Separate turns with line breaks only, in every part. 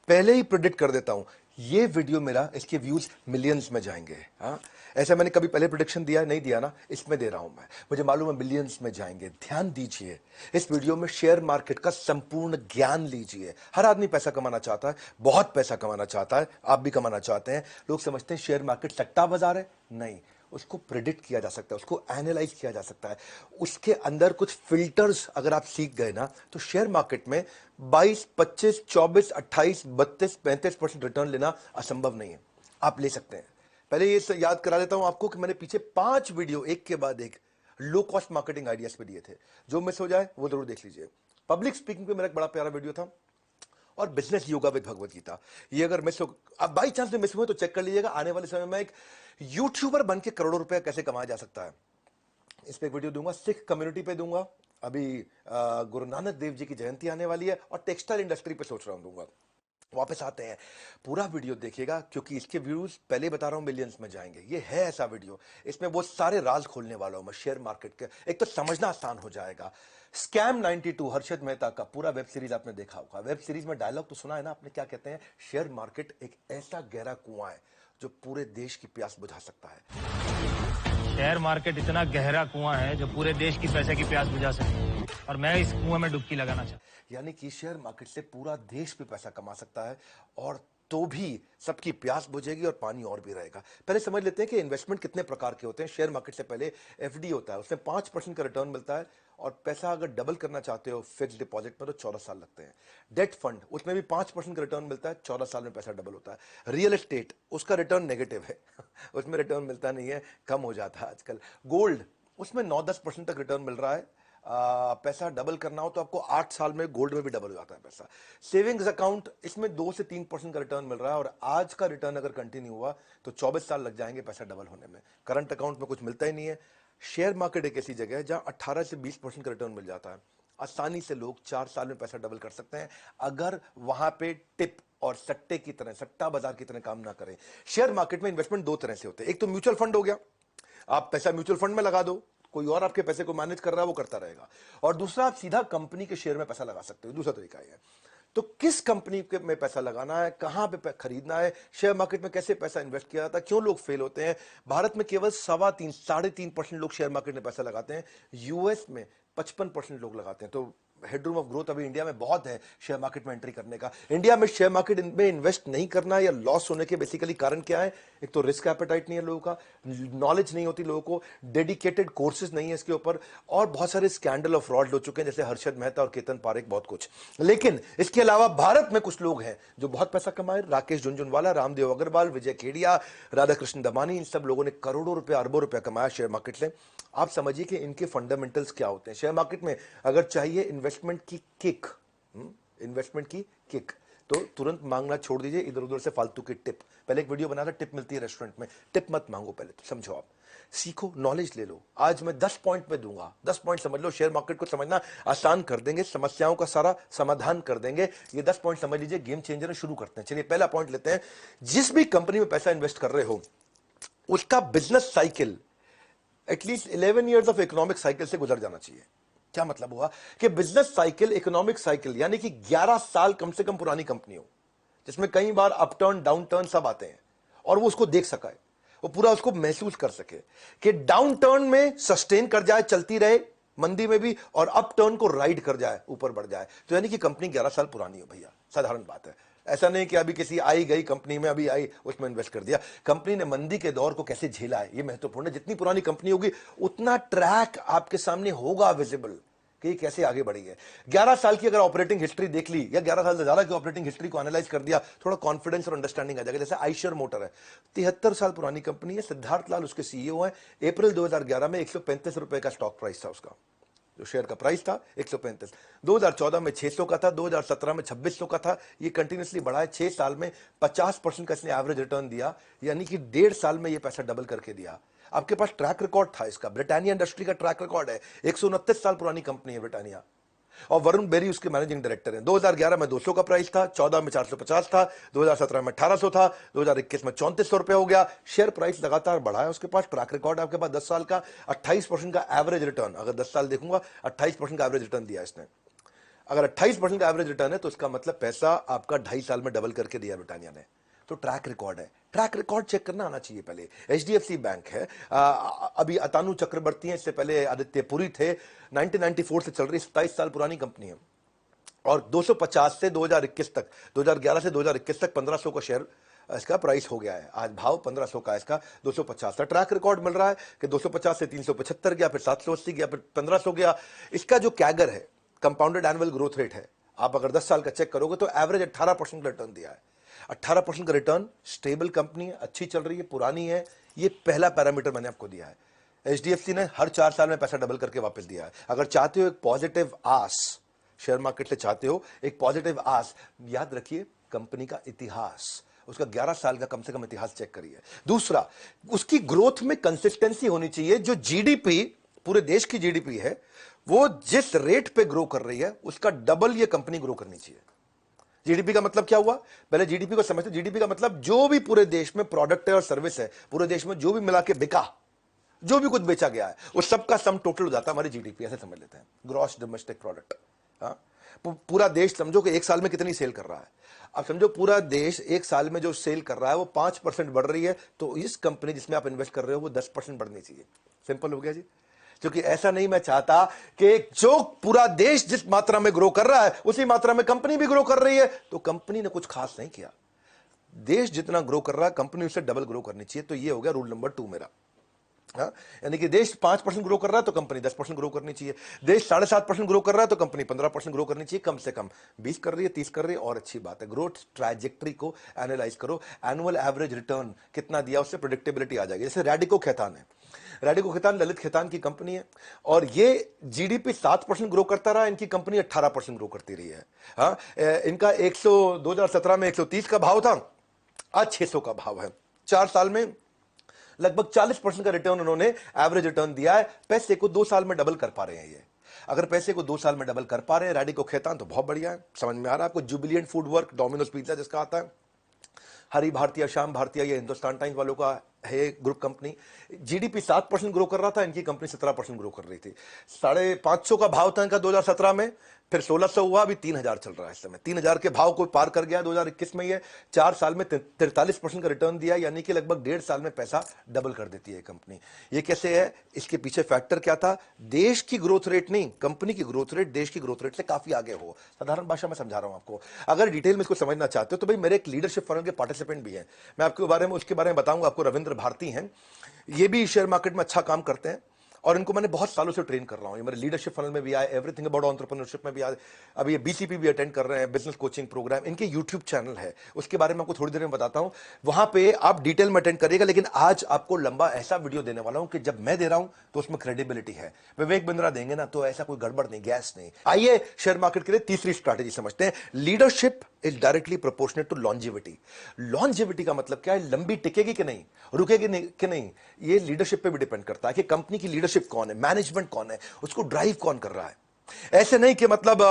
पहले ही प्रेडिक्ट कर देता हूं, ये वीडियो मेरा, इसके व्यूज मिलियंस में जाएंगे। हाँ, ऐसा मैंने कभी पहले प्रेडिक्शन दिया नहीं दिया ना, इसमें दे रहा हूं मैं, मुझे मालूम है मिलियंस में जाएंगे। ध्यान दीजिए, इस वीडियो में शेयर मार्केट का संपूर्ण ज्ञान लीजिए। हर आदमी पैसा कमाना चाहता है, बहुत पैसा कमाना चाहता है, आप भी कमाना चाहते हैं। लोग समझते हैं शेयर मार्केट सट्टा बाजार है, नहीं, उसको प्रिडिक्ट किया जा सकता है, उसको एनालाइज किया जा सकता है। उसके अंदर कुछ फिल्टर्स अगर आप सीख गए ना, तो शेयर मार्केट में 22, 25, 24, 28, 32, 35% रिटर्न लेना असंभव नहीं है। आप ले सकते हैं। पहले ये याद करा देता हूं आपको कि मैंने पीछे 5 वीडियो एक के बाद एक लो कॉस्ट मार्केटिंग आइडियाज पे दिए थे। जो मिस हो जाए वो जरूर देख लीजिए। पब्लिक स्पीकिंग पे मेरा एक बड़ा प्यारा वीडियो था, और business yoga with Bhagavad Gita. ये अगर मिस हो, अब बाई चांस में मिस हुए तो चेक कर लीजिएगा। आने वाले समय में एक यूट्यूबर बन के करोड़ों रुपए कैसे कमाया जा सकता है, इस पे एक वीडियो दूंगा। सिख कम्युनिटी पे दूंगा। अभी गुरु नानक देव जी की जयंती आने वाली है, और टेक्सटाइल इंडस्ट्री पे सोच रहा हूं दूंगा। वापस आते हैं, पूरा वीडियो देखिएगा, क्योंकि इसके व्यूज पहले बता रहा हूं मिलियंस में जाएंगे। ये है ऐसा वीडियो, इसमें वो सारे राज खोलने वाला हूं मैं शेयर मार्केट के। एक तो समझना आसान हो जाएगा। स्कैम 92 हर्षद मेहता का पूरा वेब सीरीज आपने देखा होगा। वेब सीरीज में डायलॉग तो सुना है ना आपने, क्या कहते हैं? शेयर मार्केट एक ऐसा गहरा कुआं है जो पूरे देश की प्यास बुझा सकता है।
शेयर मार्केट इतना गहरा कुआं है जो पूरे देश की पैसे की प्यास बुझा सकता है, और मैं इस कुएं में डुबकी लगाना चाहता हूं।
यानी कि शेयर मार्केट से पूरा देश भी पैसा कमा सकता है, और तो भी सबकी प्यास बुझेगी और पानी और भी रहेगा। पहले समझ लेते हैं कि इन्वेस्टमेंट कितने प्रकार के होते हैं। शेयर मार्केट से पहले एफडी होता है, उसमें 5% का रिटर्न मिलता है, और पैसा अगर डबल करना चाहते हो फिक्स डिपॉजिट में तो 14 साल लगते हैं। डेट फंड, उसमें भी 5% का रिटर्न मिलता है, 14 साल में पैसा डबल होता है। रियल एस्टेट, उसका रिटर्न नेगेटिव है उसमें रिटर्न मिलता नहीं है, कम हो जाता है आजकल। गोल्ड, उसमें 9-10% तक रिटर्न मिल रहा है। पैसा डबल करना हो तो आपको 8 साल में गोल्ड में भी डबल हो जाता है पैसा। सेविंग्स अकाउंट, इसमें 2 से 3% का रिटर्न मिल रहा है, और आज का रिटर्न अगर कंटिन्यू हुआ तो 24 साल लग जाएंगे पैसा डबल होने में। करंट अकाउंट में कुछ मिलता ही नहीं है। शेयर मार्केट एक ऐसी जगह है जहां 18 से 20% का रिटर्न मिल जाता है। आसानी से लोग 4 साल में पैसा डबल कर सकते हैं, अगर वहां पे टिप और सट्टे की तरह, सट्टा बाजार की तरह काम ना करें। शेयर मार्केट में इन्वेस्टमेंट 2 तरह से होते हैं। एक तो म्यूचुअल फंड हो गया, आप पैसा म्यूचुअल फंड में लगा दो, कोई और आपके पैसे को मैनेज कर रहा है, वो करता रहेगा। और दूसरा, आप सीधा कंपनी के शेयर में पैसा लगा सकते हो, दूसरा तरीका है। तो किस कंपनी में पैसा लगाना है, कहां पे खरीदना है, शेयर मार्केट में कैसे पैसा इन्वेस्ट किया जाता है, क्यों लोग फेल होते हैं? भारत में केवल 3.25-3.5% लोग शेयर मार्केट में पैसा लगाते हैं। यूएस में 55% लोग लगाते हैं। तो हेडरूम ऑफ ग्रोथ अभी इंडिया में बहुत है शेयर मार्केट में एंट्री करने का। इंडिया में शेयर मार्केट में इन्वेस्ट नहीं करना या लॉस होने के बेसिकली कारण क्या है? एक तो रिस्क एपेटाइट नहीं है लोगों का, नॉलेज नहीं होती लोगों को, डेडिकेटेड कोर्सेज नहीं है इसके ऊपर, और बहुत सारे स्कैंडल और फ्रॉड हो चुके हैं, जैसे हर्षद मेहता और केतन पारेख, बहुत कुछ। लेकिन इसके अलावा भारत में कुछ लोग हैं जो बहुत पैसा कमाए। राकेश झुनझुनवाला, रामदेव अग्रवाल, विजय खेड़िया, राधाकृष्ण दमानी, इन सब लोगों ने करोड़ों रुपए, अरबों रुपया कमाया शेयर मार्केट से। आप समझिए कि इनके फंडामेंटल्स क्या होते हैं। शेयर मार्केट में अगर चाहिए इन्वेस्टमेंट की किक, इन्वेस्टमेंट की किक, तो तुरंत मांगना छोड़ दीजिए इधर उधर से फालतू की टिप। पहले एक वीडियो बना था, टिप मिलती है रेस्टोरेंट में, टिप मत मांगो, पहले तो समझो, आप सीखो, नॉलेज ले लो। आज मैं 10 पॉइंट में दूंगा, 10 पॉइंट समझ लो, शेयर मार्केट को समझना आसान कर देंगे, समस्याओं का सारा समाधान कर देंगे। ये 10 पॉइंट समझ लीजिए, गेम चेंजर है। शुरू करते हैं, चलिए पहला पॉइंट लेते हैं। जिस भी कंपनी में पैसा इन्वेस्ट कर रहे हो, उसका business cycle at least 11 years of economic cycle से गुजर जाना चाहिए। क्या मतलब हुआ? कि बिजनेस साइकिल, इकोनॉमिक साइकिल, यानी कि 11 साल कम से कम पुरानी कंपनी हो, जिसमें कई बार अपटर्न डाउनटर्न सब आते हैं, और वो उसको देख सका है, वो पूरा उसको महसूस कर सके कि डाउनटर्न में सस्टेन कर जाए, चलती रहे मंदी में भी, और अपटर्न को राइड कर जाए, ऊपर बढ़ जाए। तो यानी कि कंपनी 11 साल पुरानी हो भैया, साधारण बात है। ऐसा नहीं कि अभी किसी आई गई कंपनी में अभी आई उसमें इन्वेस्ट कर दिया। कंपनी ने मंदी के दौर को कैसे झेला है, ये महत्वपूर्ण है। जितनी पुरानी कंपनी होगी उतना ट्रैक आपके सामने होगा विजिबल कि कैसे आगे बढ़ी है। 11 साल की अगर ऑपरेटिंग हिस्ट्री देख ली, या 11 साल से ज्यादा की ऑपरेटिंग हिस्ट्री को एनालाइज कर दिया, थोड़ा कॉन्फिडेंस और अंडरस्टैंडिंग आ जाएगा। जैसे आइशर मोटर है, 73 साल पुरानी कंपनी है, सिद्धार्थ लाल उसके सीईओ हैं। अप्रैल 2011 में 135 रुपए का स्टॉक प्राइस था उसका, जो शेयर का प्राइस था 135। 2014 में 600 का था, 2017 में 2600 का था। ये कंटिन्यूसली बढ़ा है। 6 साल में 50% का इसने एवरेज रिटर्न दिया, यानी कि 1.5 साल में ये पैसा डबल करके दिया। आपके पास ट्रैक रिकॉर्ड था इसका। ब्रिटानिया इंडस्ट्री का ट्रैक रिकॉर्ड है, 129 साल पुरानी कंपनी है ब्रिटानिया, और वरुण बेरी उसके मैनेजिंग डायरेक्टर हैं। 2011 में 200 का प्राइस था, 14 में 450 था, 2017 में 1800 था, 2021 में 3400 रुपए हो गया। शेयर प्राइस लगातार बढ़ा है। उसके पास ट्रैक रिकॉर्ड, आपके पास 10 साल का 28% का एवरेज रिटर्न, अगर 10 साल देखूंगा 28% का एवरेज रिटर्न दिया इसने। अगर 28% का एवरेज रिटर्न है तो इसका मतलब पैसा आपका 2.5 साल में डबल करके दिया ब्रिटानिया ने। तो ट्रैक रिकॉर्ड है, ट्रैक रिकॉर्ड चेक करना आना चाहिए पहले। एचडीएफसी बैंक है, अभी अतानु चक्रवर्ती है, इससे पहले आदित्य पुरी थे, 1994 से चल रही 27 साल पुरानी कंपनी है और 250 से 2021 तक, 2011 से 2021 तक 1500 का शेयर इसका प्राइस हो गया है। आज भाव 1500 का, इसका 250 का ट्रैक रिकॉर्ड मिल रहा है कि 250 से 375 गया, फिर 780 गया, फिर 1500 गया। इसका जो कैगर है, कंपाउंडेड एनुअल ग्रोथ रेट है, आप अगर 10 साल का चेक करोगे तो एवरेज 18% का रिटर्न दिया है। 18% का रिटर्न, स्टेबल कंपनी है, अच्छी चल रही है, पुरानी है। ये पहला पैरामीटर मैंने आपको दिया है। एचडीएफसी ने हर 4 साल में पैसा डबल करके वापस दिया है। अगर चाहते हो एक पॉजिटिव आस, शेयर मार्केट से चाहते हो एक पॉजिटिव आस, याद रखिए कंपनी का इतिहास, उसका 11 साल का कम से कम इतिहास चेक करिए। दूसरा, उसकी ग्रोथ में कंसिस्टेंसी होनी चाहिए। जो जीडीपी, पूरे देश की जीडीपी है, वो जिस रेट पे ग्रो कर रही है उसका डबल ये कंपनी ग्रो करनी चाहिए। जीडीपी का मतलब क्या हुआ, पहले जीडीपी को समझते। जीडीपी का मतलब जो भी पूरे देश में प्रोडक्ट है और सर्विस है, पूरे देश में जो भी मिला के बिका, जो भी कुछ बेचा गया है, उस सबका सम टोटल हो जाता है हमारी जीडीपी, ऐसे समझ लेते हैं, ग्रॉस डोमेस्टिक प्रोडक्ट। हाँ, पूरा देश समझो कि एक साल में कितनी सेल कर रहा है। अब समझो पूरा देश एक साल में जो सेल कर रहा है वो 5% बढ़ रही है, तो इस कंपनी जिसमें आप इन्वेस्ट कर रहे हो वो 10% बढ़नी चाहिए। सिंपल हो गया जी। क्योंकि ऐसा नहीं मैं चाहता कि जो पूरा देश जिस मात्रा में ग्रो कर रहा है उसी मात्रा में कंपनी भी ग्रो कर रही है, तो कंपनी ने कुछ खास नहीं किया। देश जितना ग्रो कर रहा है कंपनी उससे डबल ग्रो करनी चाहिए। तो ये हो गया रूल नंबर 2 मेरा। हाँ? यानी कि देश 5% ग्रो कर रहा है तो कंपनी 10% ग्रो करनी चाहिए। देश 7.5% ग्रो कर रहा है तो कंपनी 15% ग्रो करनी चाहिए। कम से कम 20 कर रही है, 30 कर रही है और अच्छी बात है। ग्रोथ ट्रैजेक्टरी को एनालाइज करो, एनुअल एवरेज रिटर्न कितना दिया, उससे प्रेडिक्टेबिलिटी आ जाएगी। जैसे रैडिको खैतान है, रैडिको खैतान ललित खैतान की कंपनी है और ये जीडीपी 7% ग्रो करता रहा, इनकी कंपनी 18% ग्रो करती रही है। हाँ, इनका 2017 में 130 का भाव था, आज 600 का भाव है। 4 साल में लगभग 40% का रिटर्न उन्होंने एवरेज रिटर्न दिया है। पैसे को 2 साल में डबल कर पा रहे हैं ये। अगर पैसे को 2 साल में डबल कर पा रहे हैं रैडिको खैतान, तो बहुत बढ़िया है। समझ में आ रहा है आपको। Jubilant food work, Domino's pizza जिसका आता है, हरी भारतीय, श्याम भारतीय, ये हिंदुस्तान टाइम्स वालों का है ग्रुप कंपनी। जीडीपी 7% ग्रो कर रहा था, इनकी कंपनी 17% ग्रो कर रही थी। 550 का भाव था इनका 2017 में, फिर 1600 हुआ, अभी 3000 चल रहा है इस समय। 3000 के भाव को पार कर गया 2021 में। ये 4 साल में 43% का रिटर्न दिया, यानी कि लगभग 1.5 साल में पैसा डबल कर देती है कंपनी। ये कैसे है, इसके पीछे फैक्टर क्या था? देश की ग्रोथ रेट नहीं, कंपनी की ग्रोथ रेट देश की ग्रोथ रेट से काफी आगे हो। साधारण भाषा में समझा रहा हूं आपको। अगर डिटेल में इसको समझना चाहते हो तो भाई मेरे एक लीडरशिप फॉरम के पार्टिसिपेंट भी हैं, मैं आपके बारे में उसके बारे में बताऊंगा आपको। रविंद्र भारती हैं, ये भी शेयर मार्केट में अच्छा काम करते हैं और इनको मैंने बहुत सालों से ट्रेन कर रहा हूं। ये मेरे लीडरशिप फनल में भी आए, एवरीथिंग अबाउट एंटरप्रेन्योरशिप में भी आए, अभी ये बीसीपी भी अटेंड कर रहे हैं, बिजनेस कोचिंग प्रोग्राम। इनके यूट्यूब चैनल है, उसके बारे में आपको थोड़ी देर में बताता हूं। वहां पे आप डिटेल में अटेंड करिएगा, लेकिन आज आपको लंबा ऐसा वीडियो देने वाला हूं कि जब मैं दे रहा हूं तो उसमें क्रेडिबिलिटी है। विवेक बिंद्रा देंगे ना तो ऐसा कोई गड़बड़ नहीं, गैस नहीं। आइए शेयर मार्केट के लिए तीसरी स्ट्रैटेजी समझते हैं। Leadership is directly proportionate to longevity. Longevity का मतलब क्या है? लंबी टिकेगी कि नहीं, रुकेगी नहीं कि नहीं, ये लीडरशिप पे भी डिपेंड करता है कि कंपनी की लीडरशिप कौन है, मैनेजमेंट कौन है, उसको ड्राइव कौन कर रहा है। ऐसे नहीं कि मतलब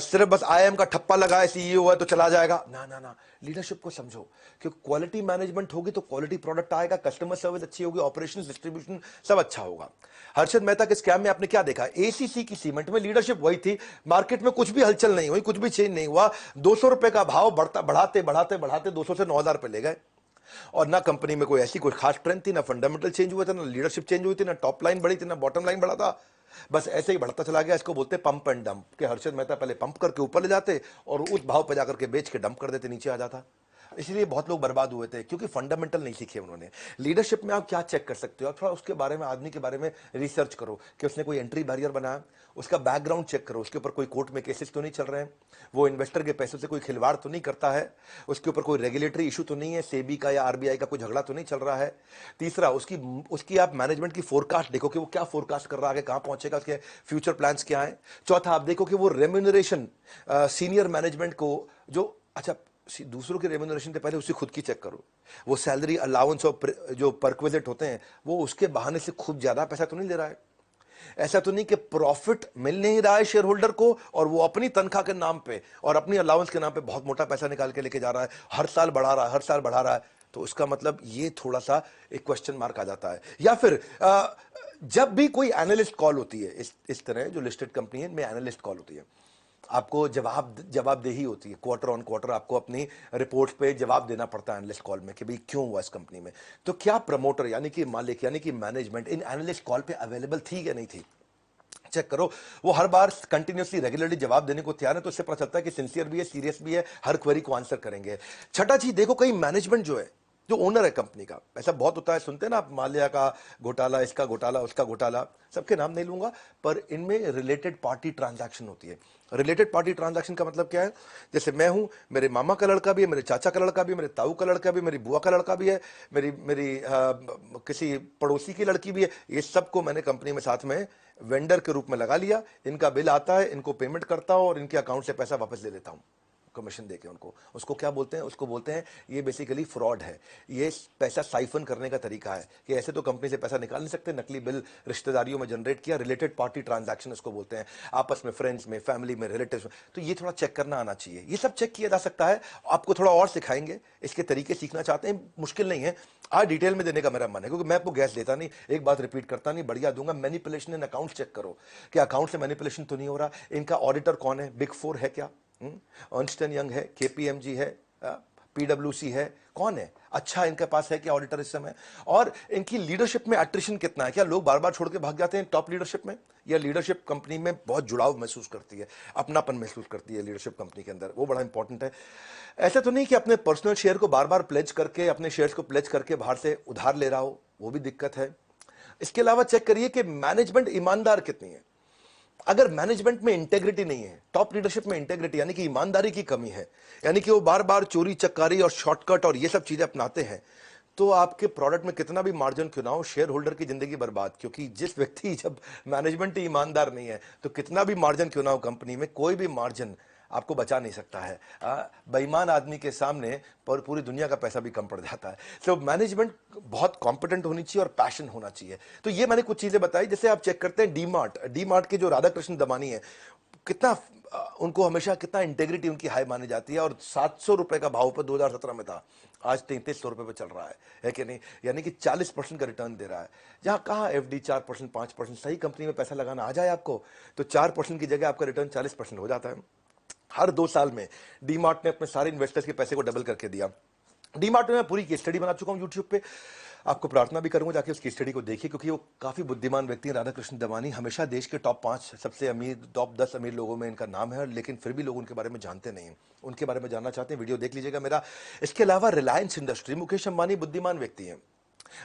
सिर्फ बस आईएम का ठप्पा लगा है, सीईओ है तो चला जाएगा। ना ना ना, लीडरशिप को समझो कि क्वालिटी मैनेजमेंट होगी तो क्वालिटी प्रोडक्ट आएगा, कस्टमर सर्विस अच्छी होगी, ऑपरेशंस, डिस्ट्रीब्यूशन सब अच्छा होगा। हर्षद मेहता के स्कैम में आपने क्या देखा? एसीसी की सीमेंट में लीडरशिप वही थी, मार्केट में कुछ भी हलचल नहीं हुई, कुछ भी चेंज नहीं हुआ। 200 रुपए का भाव बढ़ाते बढ़ाते बढ़ाते 200 से 9000 पे ले गए और ना कंपनी में कोई ऐसी कोई खास ट्रेंड थी, ना फंडामेंटल चेंज हुए थे, ना लीडरशिप चेंज हुई थी, ना टॉप लाइन बढ़ी थी, ना बॉटम लाइन बढ़ा था। बस ऐसे ही बढ़ता चला गया। इसको बोलते हैं पंप एंड डंप, कि हर्षद मेहता पहले पंप करके ऊपर ले जाते और उस भाव पे जाकर के बेच के डंप कर देते, नीचे आ जाता। इसलिए बहुत लोग बर्बाद हुए थे, क्योंकि फंडामेंटल नहीं सीखे उन्होंने। लीडरशिप में आप क्या चेक कर सकते हो? आप थोड़ा उसके बारे में, आदमी के बारे में रिसर्च करो कि उसने कोई एंट्री बैरियर बनाया, उसका बैकग्राउंड चेक करो, उसके ऊपर कोई कोर्ट में केसेस तो नहीं चल रहे हैं, वो इन्वेस्टर के पैसों से कोई खिलवाड़ तो नहीं करता है, उसके ऊपर कोई रेगुलेटरी इशू तो नहीं है, सेबी का या आरबीआई का कोई झगड़ा तो नहीं चल रहा है। तीसरा, उसकी आप मैनेजमेंट की फोरकास्ट देखो कि वो क्या फोरकास्ट कर रहा है, कहां पहुंचेगा, उसके फ्यूचर प्लान्स क्या है। चौथा, आप देखो कि वो रेम्यूनरेशन सीनियर मैनेजमेंट को जो, अच्छा दूसरों के रेम्यूनरेशन से पहले उसकी खुद की चेक करो। वो सैलरी अलाउंस और जो परक्विजिट होते हैं वो उसके बहाने से खूब ज्यादा पैसा तो नहीं ले रहा है। ऐसा तो नहीं कि प्रॉफिट मिल नहीं रहा है शेयर होल्डर को और वो अपनी तनख्वाह के नाम पे और अपनी अलाउंस के नाम पे बहुत मोटा पैसा निकाल के लेके जा रहा है, हर साल बढ़ा रहा है, हर साल बढ़ा रहा है। तो उसका मतलब ये थोड़ा सा एक क्वेश्चन मार्क आ जाता है। या फिर जब भी कोई एनालिस्ट कॉल होती है, इस तरह जो लिस्टेड कंपनी है इनमें एनालिस्ट कॉल होती है, आपको जवाबदेही होती है, क्वार्टर ऑन क्वार्टर आपको अपनी रिपोर्ट्स पे जवाब देना पड़ता है एनालिस्ट कॉल में कि भाई क्यों हुआ इस कंपनी में। तो क्या प्रमोटर यानी कि मालिक यानी कि मैनेजमेंट इन एनालिस्ट कॉल पे अवेलेबल थी या नहीं थी, चेक करो। वो हर बार कंटिन्यूसली रेगुलरली जवाब देने को तैयार है, तो इससे पता चलता है कि सिंसियर भी है, सीरियस भी है, हर क्वेरी को आंसर करेंगे। छठा चीज देखो, कई मैनेजमेंट जो है, जो ओनर है कंपनी का, ऐसा बहुत होता है, सुनते हैं ना आप, माल्या का घोटाला, इसका घोटाला, उसका घोटाला, सबके नाम नहीं लूंगा, पर इनमें रिलेटेड पार्टी ट्रांजैक्शन होती है। रिलेटेड पार्टी ट्रांजैक्शन का मतलब क्या है? जैसे मैं हूं, मेरे मामा का लड़का भी है, मेरे चाचा का लड़का भी है, मेरे ताऊ का लड़का भी है, मेरी बुआ का लड़का भी है, मेरी मेरी किसी पड़ोसी की लड़की भी है, ये सबको मैंने कंपनी में साथ में वेंडर के रूप में लगा लिया। इनका बिल आता है, इनको पेमेंट करता हूं और इनके अकाउंट से पैसा वापस ले लेता हूं कमीशन देके उनको। उसको क्या बोलते हैं? उसको बोलते हैं, ये बेसिकली फ्रॉड है। ये पैसा साइफन करने का तरीका है कि ऐसे तो कंपनी से पैसा निकाल नहीं सकते, नकली बिल रिश्तेदारियों में जनरेट किया, रिलेटेड पार्टी ट्रांजैक्शन इसको बोलते हैं, आपस में, फ्रेंड्स में, फैमिली में, रिलेटिव्स में। तो ये थोड़ा चेक करना आना चाहिए, ये सब चेक किया जा सकता है। आपको थोड़ा और सिखाएंगे, इसके तरीके सीखना चाहते हैं, मुश्किल नहीं है। आज डिटेल में देने का मेरा मन है, क्योंकि मैं आपको गैस देता नहीं, एक बात रिपीट करता नहीं, बढ़िया दूंगा। मैनिपुलेशन इन अकाउंट चेक करो कि अकाउंट से मैनिपुलेशन तो नहीं हो रहा। इनका ऑडिटर कौन है? बिग फोर है क्या? अर्नस्ट एंड यंग है, केपीएमजी है, पीडब्ल्यूसी है, कौन है? अच्छा इनके पास है क्या ऑडिटर इस समय? और इनकी लीडरशिप में अट्रिशन कितना है? क्या लोग बार बार छोड़ के भाग जाते हैं टॉप लीडरशिप में, या लीडरशिप कंपनी में बहुत जुड़ाव महसूस करती है, अपनापन महसूस करती है लीडरशिप कंपनी के अंदर? वो बड़ा इंपॉर्टेंट है। ऐसा तो नहीं कि अपने पर्सनल शेयर को बार बार प्लेज करके, अपने शेयर्स को प्लेज करके बाहर से उधार ले रहा हो, वो भी दिक्कत है। इसके अलावा चेक करिए कि मैनेजमेंट ईमानदार कितनी है। अगर मैनेजमेंट में इंटेग्रिटी नहीं है, टॉप लीडरशिप में इंटेग्रिटी यानी कि ईमानदारी की कमी है, यानी कि वो बार बार चोरी चक्कारी और शॉर्टकट और ये सब चीजें अपनाते हैं, तो आपके प्रोडक्ट में कितना भी मार्जिन क्यों ना हो, शेयर होल्डर की जिंदगी बर्बाद। क्योंकि जिस व्यक्ति, जब मैनेजमेंट ही ईमानदार नहीं है, तो कितना भी मार्जिन क्यों ना हो कंपनी में, कोई भी मार्जिन आपको बचा नहीं सकता है। बेईमान आदमी के सामने पर पूरी दुनिया का पैसा भी कम पड़ जाता है। तो मैनेजमेंट बहुत कॉम्पिटेंट होनी चाहिए और पैशन होना चाहिए। तो ये मैंने कुछ चीजें बताई। जैसे आप चेक करते हैं डी मार्ट के जो राधा कृष्ण दमानी है, कितना उनको हमेशा कितना इंटेग्रिटी उनकी हाई मानी जाती है, और 700 रुपए का भाव पर 2017 में था, आज 3300 रुपए पे चल रहा है कि नहीं? यानी कि 40% का रिटर्न दे रहा है। जहां कहा एफडी 4%, 5%, सही कंपनी में पैसा लगाना आ जाए आपको, तो 4% की जगह आपका रिटर्न 40% हो जाता है। हर 2 साल में डीमार्ट ने अपने सारे इन्वेस्टर्स के पैसे को डबल करके दिया। डीमार्ट में मैं पूरी केस स्टडी बना चुका हूं यूट्यूब पे, आपको प्रार्थना भी करूंगा जाके उस केस स्टडी को देखिए, क्योंकि वो काफी बुद्धिमान व्यक्ति हैं। राधा कृष्ण दमानी हमेशा देश के टॉप 5 सबसे अमीर, टॉप 10 अमीर लोगों में इनका नाम है, लेकिन फिर भी लोग उनके बारे में जानते नहीं। उनके बारे में जानना चाहते हैं, वीडियो देख लीजिएगा मेरा। इसके अलावा रिलायंस इंडस्ट्री, मुकेश अंबानी बुद्धिमान व्यक्ति हैं,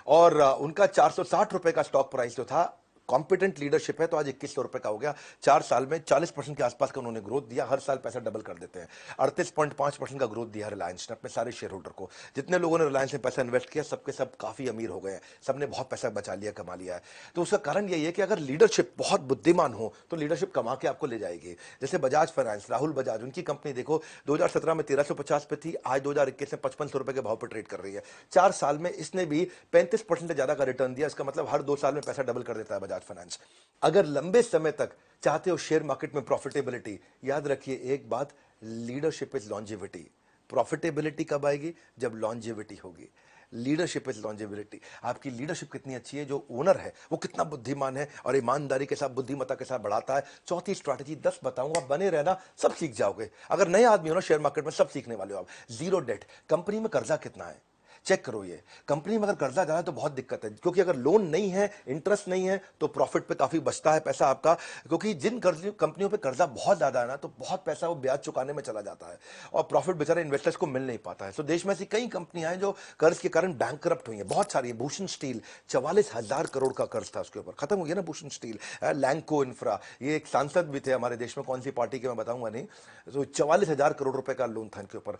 और उनका 460 रुपए का स्टॉक प्राइस जो था, कॉम्पिटेंट लीडरशिप है, तो आज 2100 रुपए का हो गया। 4 साल में 40% के आसपास का उन्होंने ग्रोथ दिया, हर साल पैसा डबल कर देते हैं। 38.5% का ग्रोथ दिया रिलायंस ने अपने सारे शेयर होल्डर को। जितने लोगों ने रिलायंस में पैसा इन्वेस्ट किया, सबके सब काफी अमीर हो गए हैं, सबने बहुत पैसा बचा लिया, कमा लिया है। तो उसका कारण यही है कि अगर लीडरशिप बहुत बुद्धिमान हो, तो लीडरशिप कमा के आपको ले जाएगी। जैसे बजाज फाइनेंस, राहुल बजाज, उनकी कंपनी देखो, 2017 में 1350 पे थी, आज 2021 में 5500 रुपए के भाव पर ट्रेड कर रही है। 4 साल में इसने भी 35% से ज्यादा का रिटर्न दिया। इसका मतलब हर 2 साल में पैसा डबल कर देता है बजाज फाइनेंस। अगर लंबे समय तक चाहते हो शेयर मार्केट में प्रॉफिटेबिलिटी, याद रखिए एक बात, लीडरशिप इज लॉन्जेविटी। प्रॉफिटेबिलिटी कब आएगी? जब लॉन्जेविटी होगी। Leadership is longevity. आपकी लीडरशिप कितनी अच्छी है, जो ओनर है वो कितना बुद्धिमान है और ईमानदारी के साथ, बुद्धिमत्ता के साथ बढ़ाता है। चौथी स्ट्रैटेजी 10 बताऊंगा, बने रहना, सब सीख जाओगे। अगर नए आदमी हो ना शेयर मार्केट में, सब सीखने वाले हो आप। Zero date. कंपनी में कर्जा कितना है चेक करो। ये कंपनी में अगर कर्जा ज्यादा है तो बहुत दिक्कत है, क्योंकि अगर लोन नहीं है, इंटरेस्ट नहीं है, तो प्रॉफिट पे काफी बचता है पैसा आपका। क्योंकि जिन कंपनियों पे कर्जा बहुत ज्यादा है ना, तो बहुत पैसा वो ब्याज चुकाने में चला जाता है, और प्रॉफिट बेचारे इन्वेस्टर्स को मिल नहीं पाता है। तो देश में ऐसी कई कंपनियां हैं जो कर्ज के कारण बैंकरप्ट हुई हैं, बहुत सारी। भूषण स्टील, 44,000 करोड़ का कर्ज था उसके ऊपर, खत्म हो गया ना भूषण स्टील। लैंको इंफ्रा, ये एक सांसद भी थे हमारे देश में, कौन सी पार्टी के मैं बताऊंगा नहीं, तो 44,000 करोड़ रुपए का लोन था इनके ऊपर।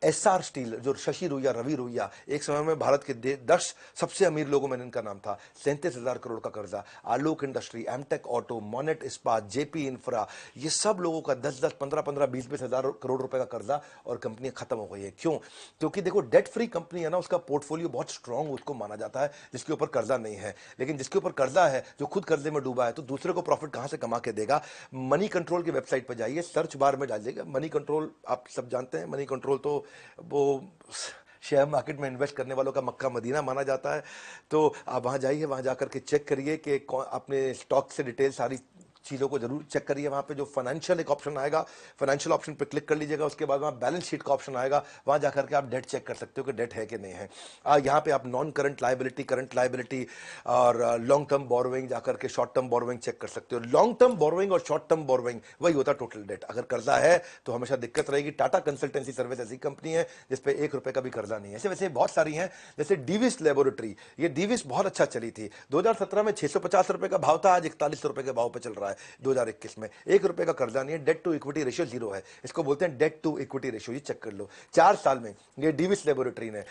एसआर स्टील, जो शशि रुइया, रवि रुइया, एक समय में भारत के 10 सबसे अमीर लोगों में इनका नाम था, 37,000 करोड़ का कर्जा। आलोक इंडस्ट्री, एमटेक ऑटो, मोनेट इस्पात, जेपी इंफ्रा, ये सब लोगों का 10-10, 15-15, 20-20 हजार करोड़ रुपए का कर्जा, और कंपनी खत्म हो गई है। क्यों? क्योंकि देखो, डेट फ्री कंपनी है ना, उसका पोर्टफोलियो बहुत स्ट्रांग उसको माना जाता है, जिसके ऊपर कर्जा नहीं है। लेकिन जिसके ऊपर कर्जा है, जो खुद कर्जे में डूबा है, तो दूसरे को प्रॉफिट कहां से कमा के देगा? मनी कंट्रोल की वेबसाइट पर जाइए, सर्च बार में डालिएगा मनी कंट्रोल। आप सब जानते हैं मनी कंट्रोल तो वो शेयर मार्केट में इन्वेस्ट करने वालों का मक्का मदीना माना जाता है। तो आप वहां जाइए, वहां जाकर के चेक करिए कि अपने स्टॉक से डिटेल सारी चीज़ों को जरूर चेक करिए। वहाँ पे जो फाइनेंशियल एक ऑप्शन आएगा, फाइनेंशियल ऑप्शन पे क्लिक कर लीजिएगा। उसके बाद वहाँ बैलेंस शीट का ऑप्शन आएगा, वहाँ जाकर के आप डेट चेक कर सकते हो कि डेट है कि नहीं है। यहाँ पे आप non current liability, current liability और लॉन्ग टर्म बोरोइंग जाकर के शॉर्ट टर्म बोरोइंग चेक कर सकते हो। लॉन्ग टर्म बोरोइंग और शॉर्ट टर्म बोरोइंग वही होता है टोटल डेट। अगर कर्जा है तो हमेशा दिक्कत रहेगी। टाटा कंसल्टेंसी सर्विस ऐसी कंपनी है जिसपे 1 रुपए का भी कर्जा नहीं है। ऐसे वैसे बहुत सारी हैं, जैसे डीविस लेबोरेटरी, ये डीविस बहुत अच्छा चली थी। 2017 में 650 रुपए का भाव था, आज 41 रुपए के भाव पे चल रहा है 2021 में। 1 रुपए का कर्जा नहीं है, डेट टू इक्विटी रेशियो 0 है। इसको बोलते हैं डेट टू इक्विटी रेशियो, ये चेक कर लो। 4 साल में ये डीविस लेबोरेटरी ने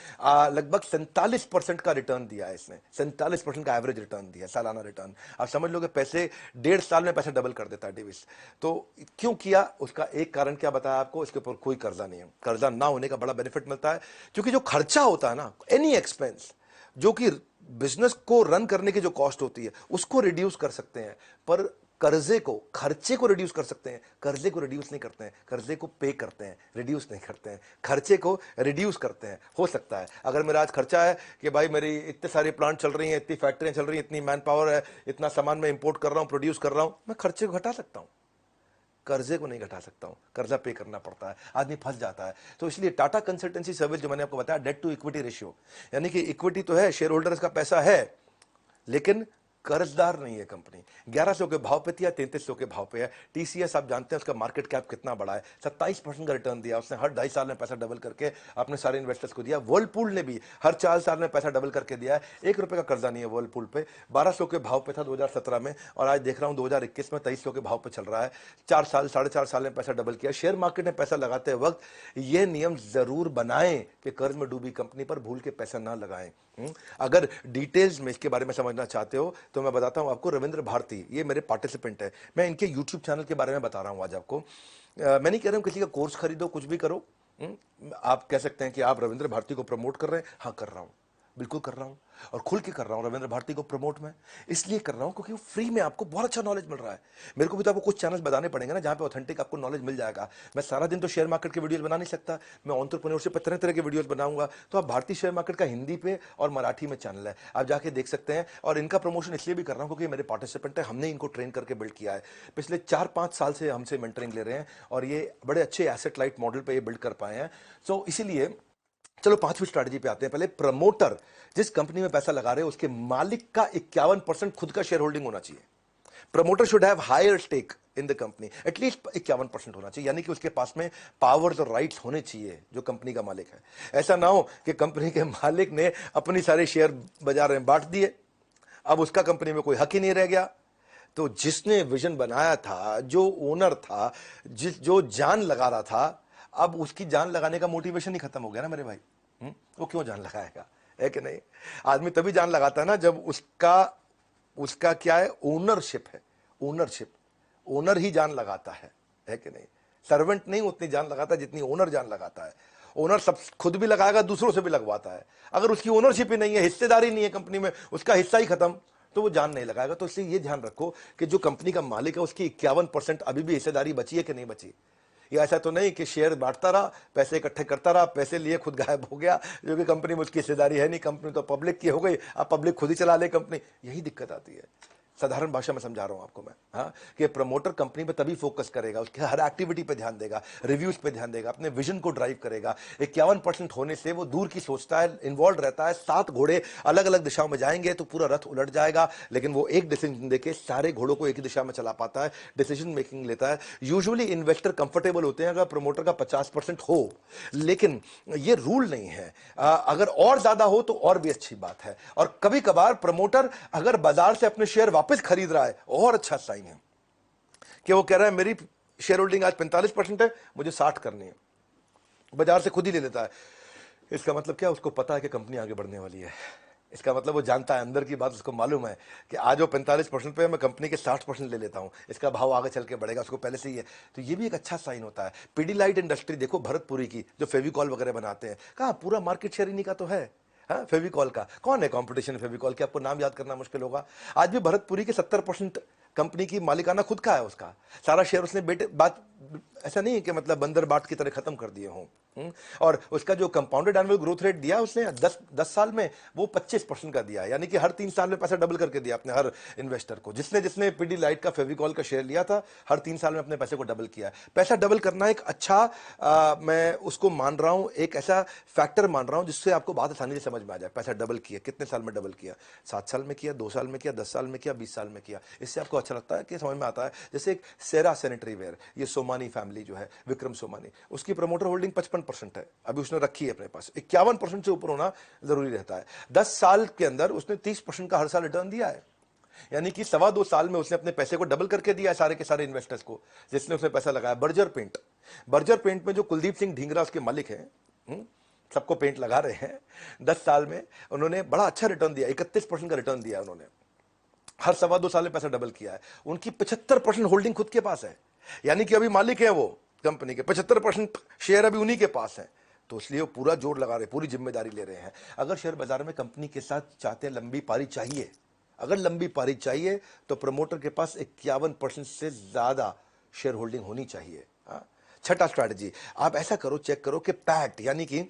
लगभग 47% का रिटर्न दिया है। इसने 47% का एवरेज रिटर्न दिया, सालाना रिटर्न। आप समझ लो कि पैसे 1.5 साल में पैसे डबल कर देता है डीविस। तो क्यों किया, उसका एक कारण क्या बताया आपको, इसके ऊपर कोई कर्जा नहीं है। कर्जा ना होने का बड़ा बेनिफिट मिलता है, क्योंकि जो खर्चा होता है ना, एनी एक्सपेंस जो कि बिजनेस को रन करने की जो कॉस्ट होती है उसको रिड्यूस कर सकते हैं, पर कर्जे को, खर्चे को रिड्यूस कर सकते हैं। कर्जे को रिड्यूस नहीं करते हैं, कर्जे को पे करते हैं, रिड्यूस नहीं करते हैं। खर्चे को रिड्यूस करते हैं। हो सकता है अगर मेरा आज खर्चा है कि भाई मेरी इतने सारे प्लांट चल रही हैं, इतनी फैक्ट्रियां चल रही हैं, इतनी मैन पावर है, इतना सामान मैं इंपोर्ट कर रहा हूं, प्रोड्यूस कर रहा हूं, मैं खर्चे को घटा सकता हूं, कर्जे को नहीं घटा सकता हूं। कर्जा पे करना पड़ता है, आदमी फंस जाता है। तो इसलिए टाटा कंसल्टेंसी सर्विस जो मैंने आपको बताया, डेट टू इक्विटी रेशियो, यानी कि इक्विटी तो है, शेयर होल्डर्स का पैसा है, लेकिन कर्जदार नहीं है कंपनी। 1100 के भाव पे थी या 3300 के भाव पे है। टीसीएस आप जानते हैं उसका मार्केट कैप कितना बड़ा है, 27% का रिटर्न दिया उसने। हर 2.5 साल में पैसा डबल करके अपने सारे इन्वेस्टर्स को दिया। वर्लपूल ने भी हर 4 साल में पैसा डबल करके दिया है। 1 रुपए का कर्जा नहीं है वर्लपूल पे। 1200 के भाव पे था 2017 में, और आज देख रहा हूं 2021 में 2300 के भाव पे चल रहा है। 4 साल 4.5 साल में पैसा डबल किया। शेयर मार्केट में पैसा लगाते वक्त यह नियम जरूर बनाएं कि कर्ज में डूबी कंपनी पर भूल के पैसा ना लगाएं। अगर डिटेल्स में इसके बारे में समझना चाहते हो तो मैं बताता हूं आपको। रविंद्र भारती ये मेरे पार्टिसिपेंट है, मैं इनके यूट्यूब चैनल के बारे में बता रहा हूं आज आपको। मैं नहीं कह रहा हूं किसी का कोर्स खरीदो, कुछ भी करो। आप कह सकते हैं कि आप रविंद्र भारती को प्रमोट कर रहे हैं, हाँ कर रहा हूं, बिल्कुल कर रहा हूं, और खुल के कर रहा हूं। रविंद्र भारती को प्रमोट में इसलिए कर रहा हूं क्योंकि फ्री में आपको बहुत अच्छा नॉलेज मिल रहा है। मेरे को भी तो आपको कुछ चैनल्स बताने पड़ेंगे ना जहां पे ऑथेंटिक आपको नॉलेज मिल जाएगा। मैं सारा दिन तो शेयर मार्केट के वीडियोस बना नहीं सकता, मैं एंटरप्रेन्योरशिप पे तरह तरह के वीडियोस बनाऊंगा। तो आप भारतीय शेयर मार्केट का हिंदी पे और मराठी में चैनल है, आप जाके देख सकते हैं। और इनका प्रमोशन इसलिए भी कर रहा हूं क्योंकि मेरे पार्टिसिपेंट है, हमने इनको ट्रेन करके बिल्ड किया है। पिछले 4-5 साल से हमसे मेंटरिंग ले रहे हैं और ये बड़े अच्छे एसेट लाइट मॉडल पे ये बिल्ड कर पाए हैं। सो इसीलिए चलो 5वीं स्ट्रैटेजी पे आते हैं। पहले प्रमोटर जिस कंपनी में पैसा लगा रहे हो उसके मालिक का 51% खुद का शेयर होल्डिंग होना चाहिए। Promoter should have higher stake in the company, at least 51% होना चाहिए, यानी कि उसके पास में पावर्स और राइट्स होने चाहिए जो कंपनी का मालिक है। ऐसा ना हो कि कंपनी के मालिक ने अपनी सारे शेयर बाजार में बांट दिए, अब उसका कंपनी में कोई हक ही नहीं रह गया। तो जिसने विजन बनाया था, जो ओनर था, जो जान लगा रहा था, अब उसकी जान लगाने का मोटिवेशन ही खत्म हो गया ना मेरे भाई। वो क्यों जान लगाएगा, है कि नहीं? आदमी तभी जान लगाता है ना जब उसका क्या है, ओनरशिप है। ओनरशिप, ओनर ही जान लगाता है कि नहीं? सर्वेंट नहीं उतनी जान लगाता जितनी ओनर जान लगाता है। ओनर सब खुद भी लगाएगा, दूसरों से भी लगवाता है। अगर उसकी ओनरशिप ही नहीं है, हिस्सेदारी नहीं है कंपनी में, उसका हिस्सा ही खत्म, तो वो जान नहीं लगाएगा। तो इसलिए ये ध्यान रखो कि जो कंपनी का मालिक है उसकी 51% अभी भी हिस्सेदारी बची है कि नहीं बची। ये ऐसा तो नहीं कि शेयर बांटता रहा, पैसे इकट्ठे करता रहा, पैसे लिए खुद गायब हो गया, जो कि कंपनी में उसकी हिस्सेदारी है नहीं। कंपनी तो पब्लिक की हो गई, अब पब्लिक खुद ही चला ले कंपनी। यही दिक्कत आती है। साधारण भाषा में समझा रहा हूं आपको मैं, हाँ, कि प्रमोटर कंपनी पे तभी फोकस करेगा, उसके हर एक्टिविटी पे ध्यान देगा, रिव्यूज पे ध्यान देगा, अपने विजन को ड्राइव करेगा। 51% होने से वो दूर की सोचता है, इन्वॉल्व रहता है। 7 घोड़े अलग अलग दिशाओं में जाएंगे तो पूरा रथ उलट जाएगा, लेकिन वो एक डिसीजन देके सारे घोड़ों को एक ही दिशा में चला पाता है, डिसीजन मेकिंग लेता है। यूजुअली इन्वेस्टर कंफर्टेबल होते हैं अगर प्रमोटर का 50% हो, लेकिन ये रूल नहीं है। अगर और ज्यादा हो तो और भी अच्छी बात है। और कभी कभार प्रमोटर अगर बाजार से अपने शेयर वापस खरीद रहा है, और अच्छा साइन है कि वो कह रहा है मेरी शेयर होल्डिंग आज 45% है, मुझे 60 करनी है, बाजार से खुद ही ले लेता है। इसका मतलब क्या, उसको पता है कि कंपनी आगे बढ़ने वाली है। इसका मतलब वो जानता है, अंदर की बात उसको मालूम है कि आज वो 45% पे है, मैं कंपनी के 60% ले लेता हूं, इसका भाव आगे चल के बढ़ेगा, उसको पहले से ही है। तो ये भी एक अच्छा साइन होता है। पीडीलाइट इंडस्ट्री देखो, भरतपुरी की, जो फेविकॉल वगैरह बनाते हैं, कहा पूरा मार्केट शेयर इन्हीं का तो है। हाँ, फेविकॉल का कौन है कंपटीशन? फेविकॉल के आपको नाम याद करना मुश्किल होगा। आज भी भरतपुरी के 70% कंपनी की मालिकाना खुद का है, उसका सारा शेयर उसने बेटे बात ऐसा नहीं है कि मतलब बंदर बाट की तरह खत्म कर दिए हों। और उसका जो कंपाउंडेड एनुअल ग्रोथ रेट दिया उसने 10 साल में, वो 25% का दिया है, यानी कि हर 3 साल में पैसा डबल करके दिया अपने हर इन्वेस्टर को। जिसने जिसने पिडिलाइट का, फेविकॉल का शेयर लिया था, हर 3 साल में अपने पैसे को डबल किया है। पैसा डबल करना एक अच्छा, मैं उसको मान रहा हूं, एक ऐसा फैक्टर मान रहा हूं जिससे आपको बात आसानी से समझ में आ जाए। पैसा डबल किया, कितने साल में डबल किया? 7 साल में किया, 2 साल में किया, 10 साल में किया, 20 साल में किया। इससे आपको अच्छा लगता है कि समझ में आता है। जैसे एक सेरा सैनिटरी वेयर, ये सोमानी फैमिली जो है, विक्रम सोमानी, उसकी प्रमोटर होल्डिंग 55% है, अभी उसने रखी है अपने पास। 51% से ऊपर होना जरूरी रहता है। 10 साल के अंदर उसने 30% का हर साल रिटर्न दिया है, यानी कि 2.25 साल में उसने अपने पैसे को डबल करके दिया सारे के सारे इन्वेस्टर्स को जिसने उसने पैसा लगाया। बर्जर पेंट में जो कुलदीप सिंह ढींगरा उसके मालिक हैं, सबको पेंट लगा रहे हैं, 10 साल में उन्होंने बड़ा अच्छा रिटर्न दिया, 31% का रिटर्न दिया उन्होंने। हर 2.25 साल में पैसा डबल किया है। उनकी 75% होल्डिंग खुद के पास है, यानी कि अभी मालिक है वो कंपनी के, 75% शेयर अभी उन्हीं के पास है। तो इसलिए वो पूरा जोर लगा रहे, पूरी जिम्मेदारी ले रहे हैं। अगर शेयर बाजार में कंपनी के साथ चाहते हैं लंबी पारी चाहिए, अगर लंबी पारी चाहिए तो प्रमोटर के पास 51% से ज्यादा शेयर होल्डिंग होनी चाहिए। हाँ? छठा स्ट्रैटेजी, आप ऐसा करो, चेक करो कि पैट यानी कि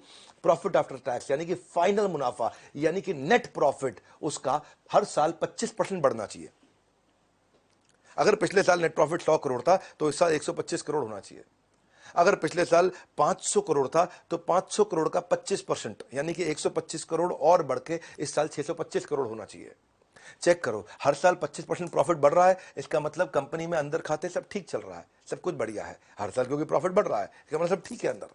प्रॉफिट आफ्टर टैक्स, यानी कि फाइनल मुनाफा, यानी कि नेट प्रॉफिट, उसका हर साल 25% बढ़ना चाहिए। अगर पिछले साल नेट प्रॉफिट 100 करोड़ था तो इस साल 125 करोड़ होना चाहिए। अगर पिछले साल 500 करोड़ था तो 500 करोड़ का 25%, यानी कि 125 करोड़ और बढ़ के इस साल 625 करोड़ होना चाहिए। चेक करो, हर साल 25% प्रॉफिट बढ़ रहा है, इसका मतलब कंपनी में अंदर खाते सब ठीक चल रहा है, सब कुछ बढ़िया है। हर साल क्योंकि प्रॉफिट बढ़ रहा है, इसका मतलब सब ठीक है अंदर,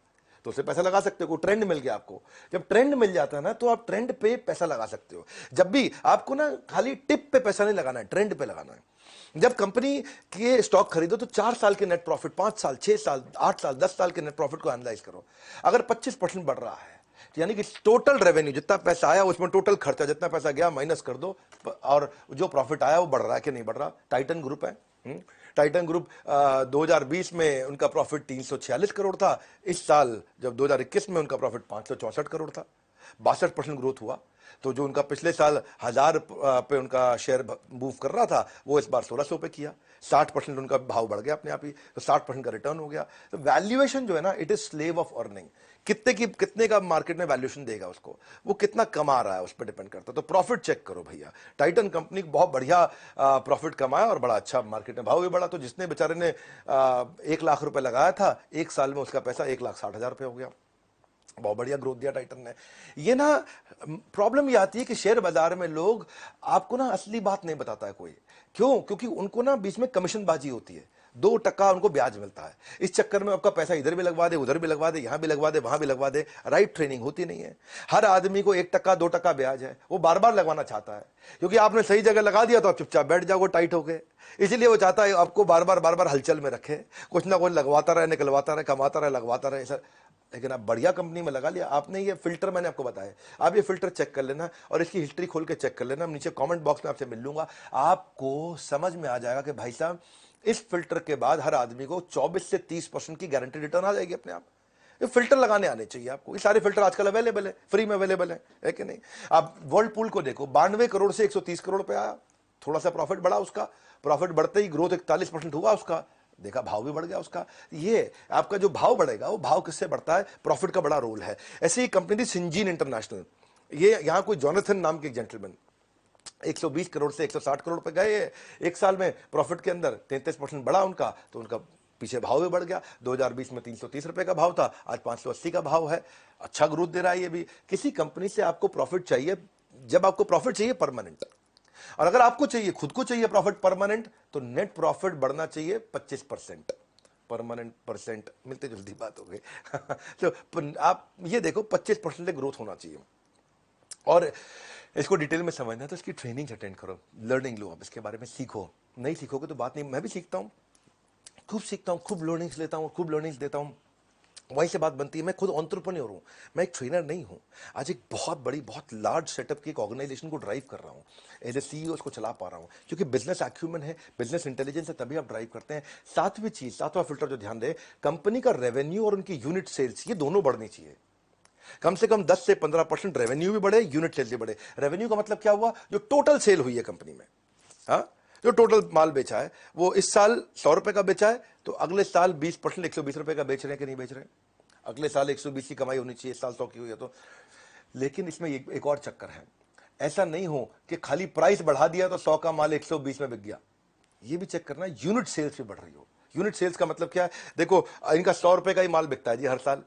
तो उसे पैसा लगा सकते हो। ट्रेंड मिल गया आपको, जब ट्रेंड मिल जाता है ना तो आप ट्रेंड पे पैसा लगा सकते हो। जब भी आपको ना खाली टिप पे पैसा नहीं लगाना है, ट्रेंड पे लगाना है। जब कंपनी के स्टॉक खरीदो तो 4 साल के नेट प्रॉफिट, 5 साल, 6 साल, 8 साल, 10 साल के नेट प्रॉफिट को एनालाइज करो। अगर 25% बढ़ रहा है, यानी कि टोटल रेवेन्यू जितना पैसा आया उसमें टोटल खर्चा जितना पैसा गया माइनस कर दो, और जो प्रॉफिट आया वो बढ़ रहा है कि नहीं बढ़ रहा। टाइटन ग्रुप है, टाइटन ग्रुप 2020 में उनका प्रॉफिट 346 करोड़ था, इस साल जब 2021 में उनका प्रॉफिट 564 करोड़ था, 62% ग्रोथ हुआ। तो जो उनका पिछले साल 1000 पे उनका शेयर मूव कर रहा था, वो इस बार 1600 पे किया, 60% उनका भाव बढ़ गया अपने आप ही, तो 60% का रिटर्न हो गया। तो वैल्यूएशन जो है ना, it is slave of earning. कितने का मार्केट में वैल्यूएशन देगा उसको, वो कितना कमा रहा है उस पर डिपेंड करता है। तो प्रॉफिट चेक करो भैया, टाइटन कंपनी बहुत बढ़िया प्रॉफिट कमाया और बड़ा अच्छा मार्केट में भाव भी बढ़ा। तो जिसने बेचारे ने 1 लाख रुपए लगाया था, 1 साल में उसका पैसा 1,60,000 रुपये हो गया। बहुत बढ़िया ग्रोथ दिया टाइटन ने। ये ना प्रॉब्लम ये आती है कि शेयर बाजार में लोग आपको ना असली बात नहीं बताता है कोई। क्यों? क्योंकि उनको ना बीच में कमीशन बाजी होती है, 2% उनको ब्याज मिलता है। इस चक्कर में आपका पैसा इधर भी लगवा दे, उधर भी लगवा दे, यहां भी लगवा दे, वहां भी लगवा दे। राइट ट्रेनिंग होती नहीं है। हर आदमी को 1%, 2% ब्याज है, वो बार बार लगवाना चाहता है, क्योंकि आपने सही जगह लगा दिया तो आप चुपचाप बैठ जाओगे टाइट होके। इसलिए वो चाहता है आपको बार बार हलचल में रखे, कुछ ना कुछ लगवाता रहे, निकलवाता रहे, कमाता रहे, लगवाता रहे सर। लेकिन आप बढ़िया कंपनी में लगा लिया आपने। ये फिल्टर मैंने आपको बताया, आप ये फिल्टर चेक कर लेना और इसकी हिस्ट्री खोल के चेक कर लेना। नीचे कमेंट बॉक्स में आपसे मिल लूंगा, आपको समझ में आ जाएगा कि भाई साहब इस फिल्टर के बाद हर आदमी को 24 से 30% की गारंटी रिटर्न आ जाएगी अपने आप। ये फिल्टर लगाने आने चाहिए आपको। ये सारे फिल्टर आजकल अवेलेबल है, फ्री में अवेलेबल है कि नहीं? आप वर्ल्ड पूल को देखो, 92 करोड़ से 130 करोड़ पे आया, थोड़ा सा प्रॉफिट बढ़ा उसका, प्रॉफिट बढ़ते ही ग्रोथ 41% हुआ उसका, देखा भाव भी बढ़ गया उसका। ये आपका जो भाव बढ़ेगा वो भाव किससे बढ़ता है? प्रॉफिट का बड़ा रोल है। ऐसी ही कंपनी थी सिंजीन इंटरनेशनल, ये यहां कोई जॉनथन नाम के एक जेंटलमैन 120 करोड़ से 160 करोड़ पे गए एक साल में, प्रॉफिट के अंदर 33% बढ़ा उनका, तो उनका पीछे भाव भी बढ़ गया। 2020 में 330 रुपए का भाव था, आज 580 का भाव है। अच्छा ग्रोथ दे रहा है ये भी। किसी कंपनी से आपको प्रॉफिट चाहिए, जब आपको प्रॉफिट चाहिए परमानेंट, और अगर आपको चाहिए, खुद को चाहिए प्रॉफिट परमानेंट, तो नेट प्रॉफिट बढ़ना चाहिए 25%। परमानेंट परसेंट मिलते जुलती बात हो गई तो आप ये देखो 25% ग्रोथ होना चाहिए। और इसको डिटेल में समझना है तो इसकी ट्रेनिंग अटेंड करो, लर्निंग लो, आप इसके बारे में सीखो। नहीं सीखोगे तो बात नहीं। मैं भी सीखता हूँ, खूब सीखता हूँ, खूब लर्निंग्स लेता हूँ, खूब लर्निंग्स देता हूँ। वहीं से बात बनती है, मैं खुद एंटरप्रेन्योर हूँ, मैं एक ट्रेनर नहीं हूँ। आज एक बहुत बड़ी, बहुत लार्ज सेटअप की एक ऑर्गेनाइजेशन को ड्राइव कर रहा हूँ, एज ए सीईओ उसको चला पा रहा हूँ, क्योंकि बिजनेस एक्यूमेंट है, बिजनेस इंटेलिजेंस है, तभी आप ड्राइव करते हैं। सातवीं चीज, सातवां फिल्टर जो ध्यान दे, कंपनी का रेवेन्यू और उनकी यूनिट सेल्स, ये दोनों बढ़नी चाहिए। कम से कम 10 से 15% रेवेन्यू भी बढ़े, यूनिट सेल्स भी बढ़े। रेवेन्यू का मतलब क्या हुआ? जो टोटल सेल हुई है कंपनी में, हाँ, जो टोटल माल बेचा है वो इस साल 100 रुपए का बेचा है, तो अगले साल 20% 120 रुपए का बेच रहे हैं कि नहीं बेच रहे हैं? अगले साल 120 की कमाई होनी चाहिए, इस साल 100 की हुई है तो। लेकिन इसमें एक और चक्कर है, ऐसा नहीं हो कि खाली प्राइस बढ़ा दिया तो 100 का माल 120 में बिक गया। ये भी चेक करना है यूनिट सेल्स भी बढ़ रही हो। यूनिट सेल्स का मतलब क्या है? देखो इनका 100 रुपए का ही माल बिकता है जी हर साल,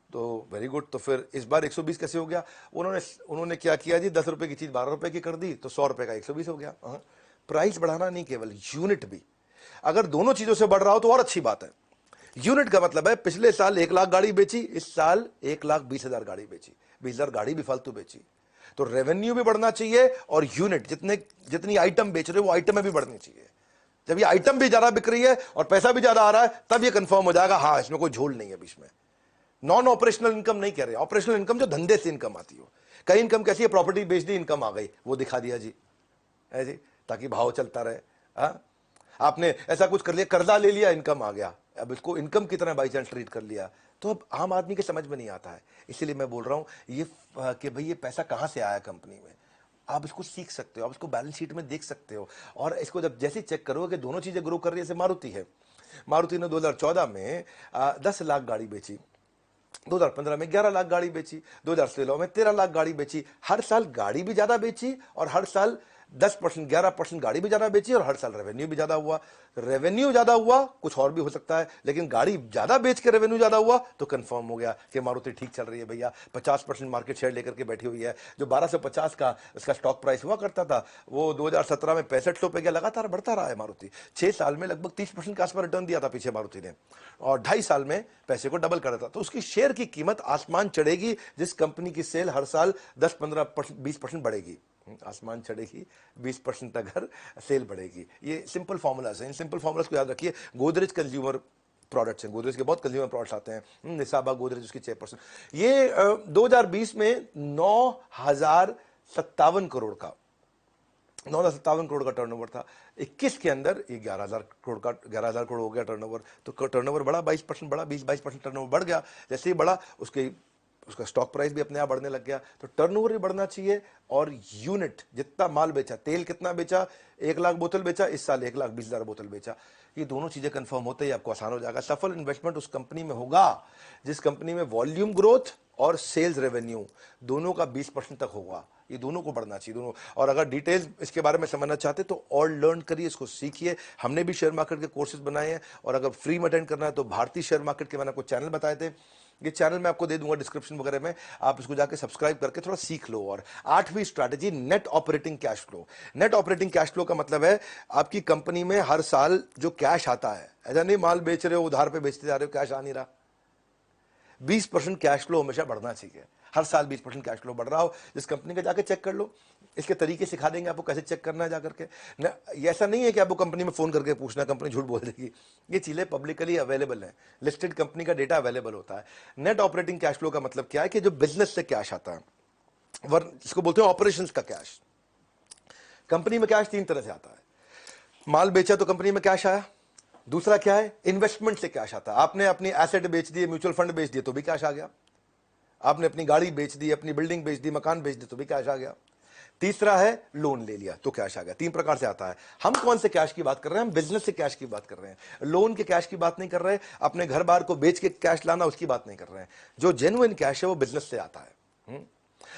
तो वेरी गुड। तो फिर इस बार 120 कैसे हो गया? उन्होंने क्या किया जी, 10 रुपए की चीज 12 रुपए की कर दी, तो 100 रुपए का 120 हो गया। प्राइस बढ़ाना नहीं, केवल यूनिट भी। अगर दोनों चीजों से बढ़ रहा हो तो और अच्छी बात है। यूनिट का मतलब है पिछले साल 1 लाख गाड़ी बेची, इस साल 1,20,000 गाड़ी बेची, 20,000 गाड़ी भी फालतू बेची, तो रेवेन्यू भी बढ़ना चाहिए और यूनिट जितनी आइटम बेच रहे हो वो आइटम भी बढ़नी चाहिए। जब ये आइटम भी ज्यादा बिक रही है और पैसा भी ज्यादा आ रहा है, तब ये कंफर्म हो जाएगा हाँ इसमें कोई झोल नहीं है बीच में। नॉन ऑपरेशनल इनकम नहीं कह रहे, ऑपरेशनल इनकम जो धंधे से इनकम आती हो। कई इनकम कैसी है? प्रॉपर्टी बेच दी, इनकम आ गई, वो दिखा दिया जी, है जी, ताकि भाव चलता रहे। आपने ऐसा कुछ कर लिया, कर्जा ले लिया, इनकम आ गया, अब इसको इनकम की तरह बाई चांस ट्रीट कर लिया, तो अब आम आदमी के समझ में नहीं आता है। इसीलिए मैं बोल रहा हूं ये कि भाई ये पैसा कहां से आया कंपनी में, आप इसको सीख सकते हो, आप इसको बैलेंस शीट में देख सकते हो। और इसको जब जैसे चेक करोगे कि दोनों चीजें ग्रो कर रही है, जैसे मारुति है, मारुति ने 2014 में 10 लाख गाड़ी बेची, 2015 में 11 लाख गाड़ी बेची, 2016 में 13 लाख गाड़ी बेची। हर साल गाड़ी भी ज्यादा बेची और हर साल 10% 11% गाड़ी भी ज्यादा बेची और हर साल रेवेन्यू भी ज्यादा हुआ। रेवेन्यू ज्यादा हुआ, कुछ और भी हो सकता है, लेकिन गाड़ी ज्यादा बेच के रेवेन्यू ज्यादा हुआ तो कंफर्म हो गया कि मारुति ठीक चल रही है भैया। 50% मार्केट शेयर लेकर के बैठी हुई है। जो 1250 का उसका स्टॉक प्राइस हुआ करता था, वो 2017 में 6500 पे गया, लगातार बढ़ता रहा है मारुति। 6 साल में लगभग 30% के आसपास रिटर्न दिया था पीछे मारुति ने, और 2.5 साल में पैसे को डबल कर था। तो उसकी शेयर की कीमत आसमान चढ़ेगी जिस कंपनी की सेल हर साल 10-15% 20% बढ़ेगी। आसमान चढ़ेगी 20% अगर सेल बढ़ेगी। ये सिंपल फॉर्मूलाज हैं, इन सिंपल फॉर्मूलाज को याद रखिए। गोदरेज कंज्यूमर प्रोडक्ट्स हैं, गोदरेज के बहुत कंज्यूमर प्रोडक्ट्स आते हैं। निसाबा गोदरेज उसकी 6%। ये 2020 में 9,057 करोड़ का 9,057 करोड़ का टर्नओवर था। 21 के अंदर ये 11,000 करोड़ का 11,000 करोड़ हो गया टर्नओवर। तो टर्नओवर बढ़ा, 22% बढ़ा, 20-22% टर्नओवर बढ़ गया। जैसे ही बढ़ा उसका स्टॉक प्राइस भी अपने आप बढ़ने लग गया। तो टर्नओवर भी बढ़ना चाहिए और यूनिट, जितना माल बेचा, तेल कितना बेचा, 1 लाख बोतल बेचा, इस साल 1,20,000 बोतल बेचा। ये दोनों चीजें कंफर्म होते ही आपको आसान हो जाएगा। सफल इन्वेस्टमेंट उस कंपनी में होगा जिस कंपनी में वॉल्यूम ग्रोथ और सेल्स रेवेन्यू दोनों का 20% तक होगा। ये दोनों को बढ़ना चाहिए, दोनों। और अगर डिटेल्स इसके बारे में समझना चाहते तो और लर्न करिए, इसको सीखिए। हमने भी शेयर मार्केट के कोर्सेज बनाए हैं, और अगर फ्री में अटेंड करना है तो भारतीय शेयर मार्केट के मैंने आपको चैनल बताए थे, ये चैनल मैं आपको दे दूंगा डिस्क्रिप्शन वगैरह में, आप इसको जाके सब्सक्राइब करके थोड़ा सीख लो। और 8वीं strategy, net operating cash flow. Net operating cash flow का मतलब है आपकी कंपनी में हर साल जो कैश आता है, ऐसा नहीं माल बेच रहे हो उधार पे बेचते जा रहे हो, कैश आ नहीं रहा। 20% कैश फ्लो हमेशा बढ़ना चाहिए, हर साल 20% कैश फ्लो बढ़ रहा हो। जिस कंपनी का जाके चेक कर लो, इसके तरीके सिखा देंगे आपको कैसे चेक करना है जाकर के। ये ऐसा नहीं है कि आपको कंपनी में फोन करके पूछना, कंपनी झूठ बोल देगी। ये चीजें पब्लिकली अवेलेबल है, लिस्टेड कंपनी का डेटा अवेलेबल होता है। नेट ऑपरेटिंग कैश फ्लो का मतलब क्या है कि जो बिजनेस से कैश आता है, इसको बोलते हैं ऑपरेशंस का कैश। कंपनी में कैश 3 तरह से आता है। माल बेचा तो कंपनी में कैश आया। दूसरा क्या है? इन्वेस्टमेंट से कैश आता है। आपने अपनी एसेट बेच दिए, म्यूचुअल फंड बेच दिए तो भी कैश आ गया। आपने अपनी गाड़ी बेच दी, अपनी बिल्डिंग बेच दी, मकान बेच दी तो भी कैश आ गया। तीसरा है लोन ले लिया तो कैश आ गया। 3 प्रकार से आता है। हम कौन से कैश की बात कर रहे हैं? हम बिजनेस से कैश की बात कर रहे हैं। लोन के कैश की बात नहीं कर रहे, अपने घर बार को बेच के कैश लाना उसकी बात नहीं कर रहे हैं। जो जेन्युइन कैश है वो बिजनेस से आता है।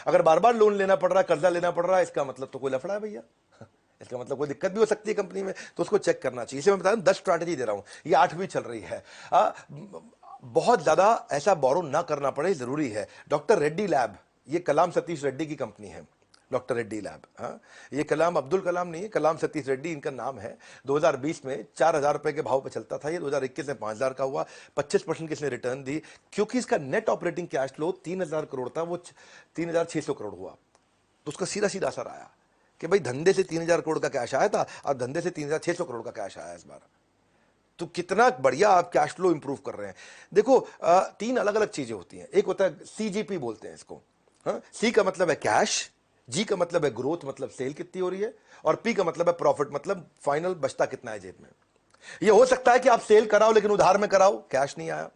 अगर बार बार लोन लेना पड़ रहा है, कर्जा लेना पड़ रहा है, इसका मतलब तो कोई लफड़ा है भैया, इसका मतलब कोई दिक्कत भी हो सकती है कंपनी में, तो उसको चेक करना चाहिए। इसे मैं बता रहा हूं 10 स्ट्रैटेजी दे रहा हूं, ये 8वीं चल रही है। बहुत ज्यादा ऐसा बोरो ना करना पड़े, जरूरी है। डॉक्टर रेड्डी लैब, ये कलाम सतीश रेड्डी की कंपनी है, डॉक्टर रेड्डी लैब। ये कलाम अब्दुल कलाम नहीं है, कलाम सतीश रेड्डी इनका नाम है। 2020 में 4,000 रुपए के भाव पे चलता था ये, 2021 में 5,000 का हुआ, 25% की इसने रिटर्न दी। क्योंकि इसका net operating cash flow 3,000 crore था, वो 3,600 करोड़ हुआ। तो उसका सीधा सीधा असर आया कि भाई धंधे से 3,000 करोड़ का कैश आया था और धंधे से 3,600 करोड़ का कैश आया इस बार। तो कितना बढ़िया आप कैश फ्लो इंप्रूव कर रहे हैं। देखो 3 अलग अलग चीजें होती हैं। एक होता है CGP बोलते हैं इसको। सी का मतलब है कैश, जी का मतलब है ग्रोथ, मतलब सेल कितनी हो रही है, और पी का मतलब है प्रॉफिट, मतलब फाइनल बचता कितना है जेब में। यह हो सकता है कि आप सेल कराओ लेकिन उधार में कराओ, कैश नहीं आया।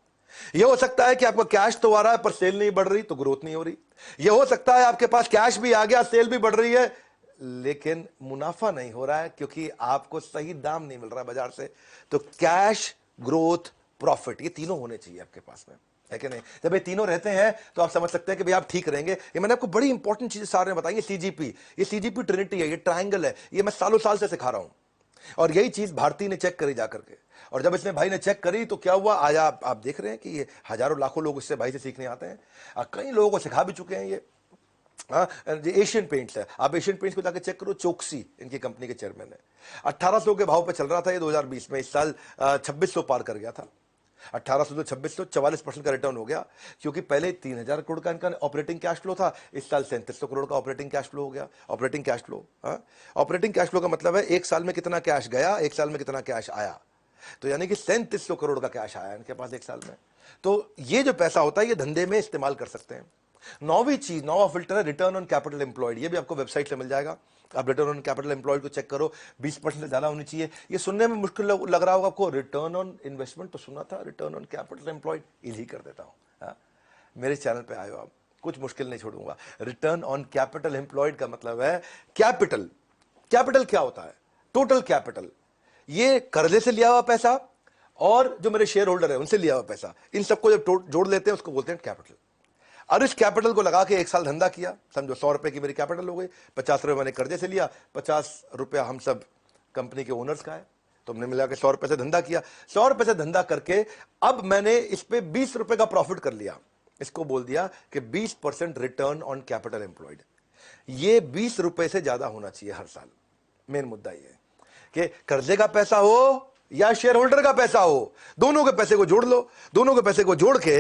यह हो सकता है कि आपका कैश तो आ रहा है पर सेल नहीं बढ़ रही, तो ग्रोथ नहीं हो रही। यह हो सकता है आपके पास कैश भी आ गया, सेल भी बढ़ रही है, लेकिन मुनाफा नहीं हो रहा है क्योंकि आपको सही दाम नहीं मिल रहा है बाजार से। तो कैश, ग्रोथ, प्रॉफिट, ये तीनों होने चाहिए आपके पास में, है कि नहीं? जब ये तीनों रहते हैं तो आप समझ सकते हैं कि भाई आप ठीक रहेंगे। ये मैंने आपको बड़ी इंपॉर्टेंट चीजें सारे बताएंगे। सीजीपी, ये सीजीपी ट्रिनिटी है, ये ट्रायंगल है, ये मैं सालों साल से सिखा रहा हूं। और यही चीज भारती ने चेक करी जाकर के, और जब इसने भाई ने चेक करी तो क्या हुआ, आज आप देख रहे हैं कि ये हजारों लाखों लोग इससे भाई से सीखने आते हैं, कई लोगों को सिखा भी चुके हैं ये। हाँ, एशियन पेंट्स है, आप एशियन पेंट्स पे जाके चेक करो, चोक्सी इनकी कंपनी के चेयरमैन है। 1800 के भाव पे चल रहा था ये 2020 में, इस साल 2600 पार कर गया था। 1800 से 2600, 44% का रिटर्न हो गया, क्योंकि पहले 3000 करोड़ का इनका ऑपरेटिंग कैश फ्लो था, इस साल 3700 करोड़ का ऑपरेटिंग कैश फ्लो हो गया। Operating cash flow, operating cash flow का मतलब है एक साल में कितना कैश गया, एक साल में कितना कैश आया। तो यानी कि 3700 करोड़ का कैश आया इनके पास एक साल में। तो ये जो पैसा होता है ये धंधे में इस्तेमाल कर सकते हैं। नौवीं चीज, नौवां फिल्टर है रिटर्न ऑन कैपिटल एम्प्लॉयड। ये भी आपको वेबसाइट से मिल जाएगा, आप रिटर्न ऑन कैपिटल एम्प्लॉयड को चेक करो, 20% से ज्यादा होनी चाहिए। ये सुनने में मुश्किल लग रहा होगा आपको, रिटर्न ऑन इन्वेस्टमेंट तो सुना था, return on capital employed easy कर देता हूं। मेरे चैनल पे आयो, आप कुछ मुश्किल नहीं छोड़ूंगा। रिटर्न ऑन कैपिटल एम्प्लॉयड का मतलब है कैपिटल। कैपिटल क्या होता है? टोटल कैपिटल, ये कर्जे से लिया हुआ पैसा और जो मेरे शेयर होल्डर है उनसे लिया हुआ पैसा, इन सबको जब जोड़ लेते हैं उसको बोलते हैं कैपिटल। और इस कैपिटल को लगा के एक साल धंधा किया, समझो 100 रुपए की मेरी कैपिटल हो गई, 50 रुपए मैंने कर्जे से लिया, 50 रुपया हम सब कंपनी के ओनर्स का है, तो हमने मिला के 100 रुपए से धंधा किया। 100 रुपए से धंधा करके अब मैंने इस पे 20 रुपए का प्रॉफिट कर लिया, इसको बोल दिया कि 20% रिटर्न ऑन कैपिटल एम्प्लॉयड। ये 20 रुपए से ज्यादा होना चाहिए हर साल। मेन मुद्दा ये है कि कर्जे का पैसा हो या शेयर होल्डर का पैसा हो, दोनों के पैसे को जोड़ लो। दोनों के पैसे को जोड़ के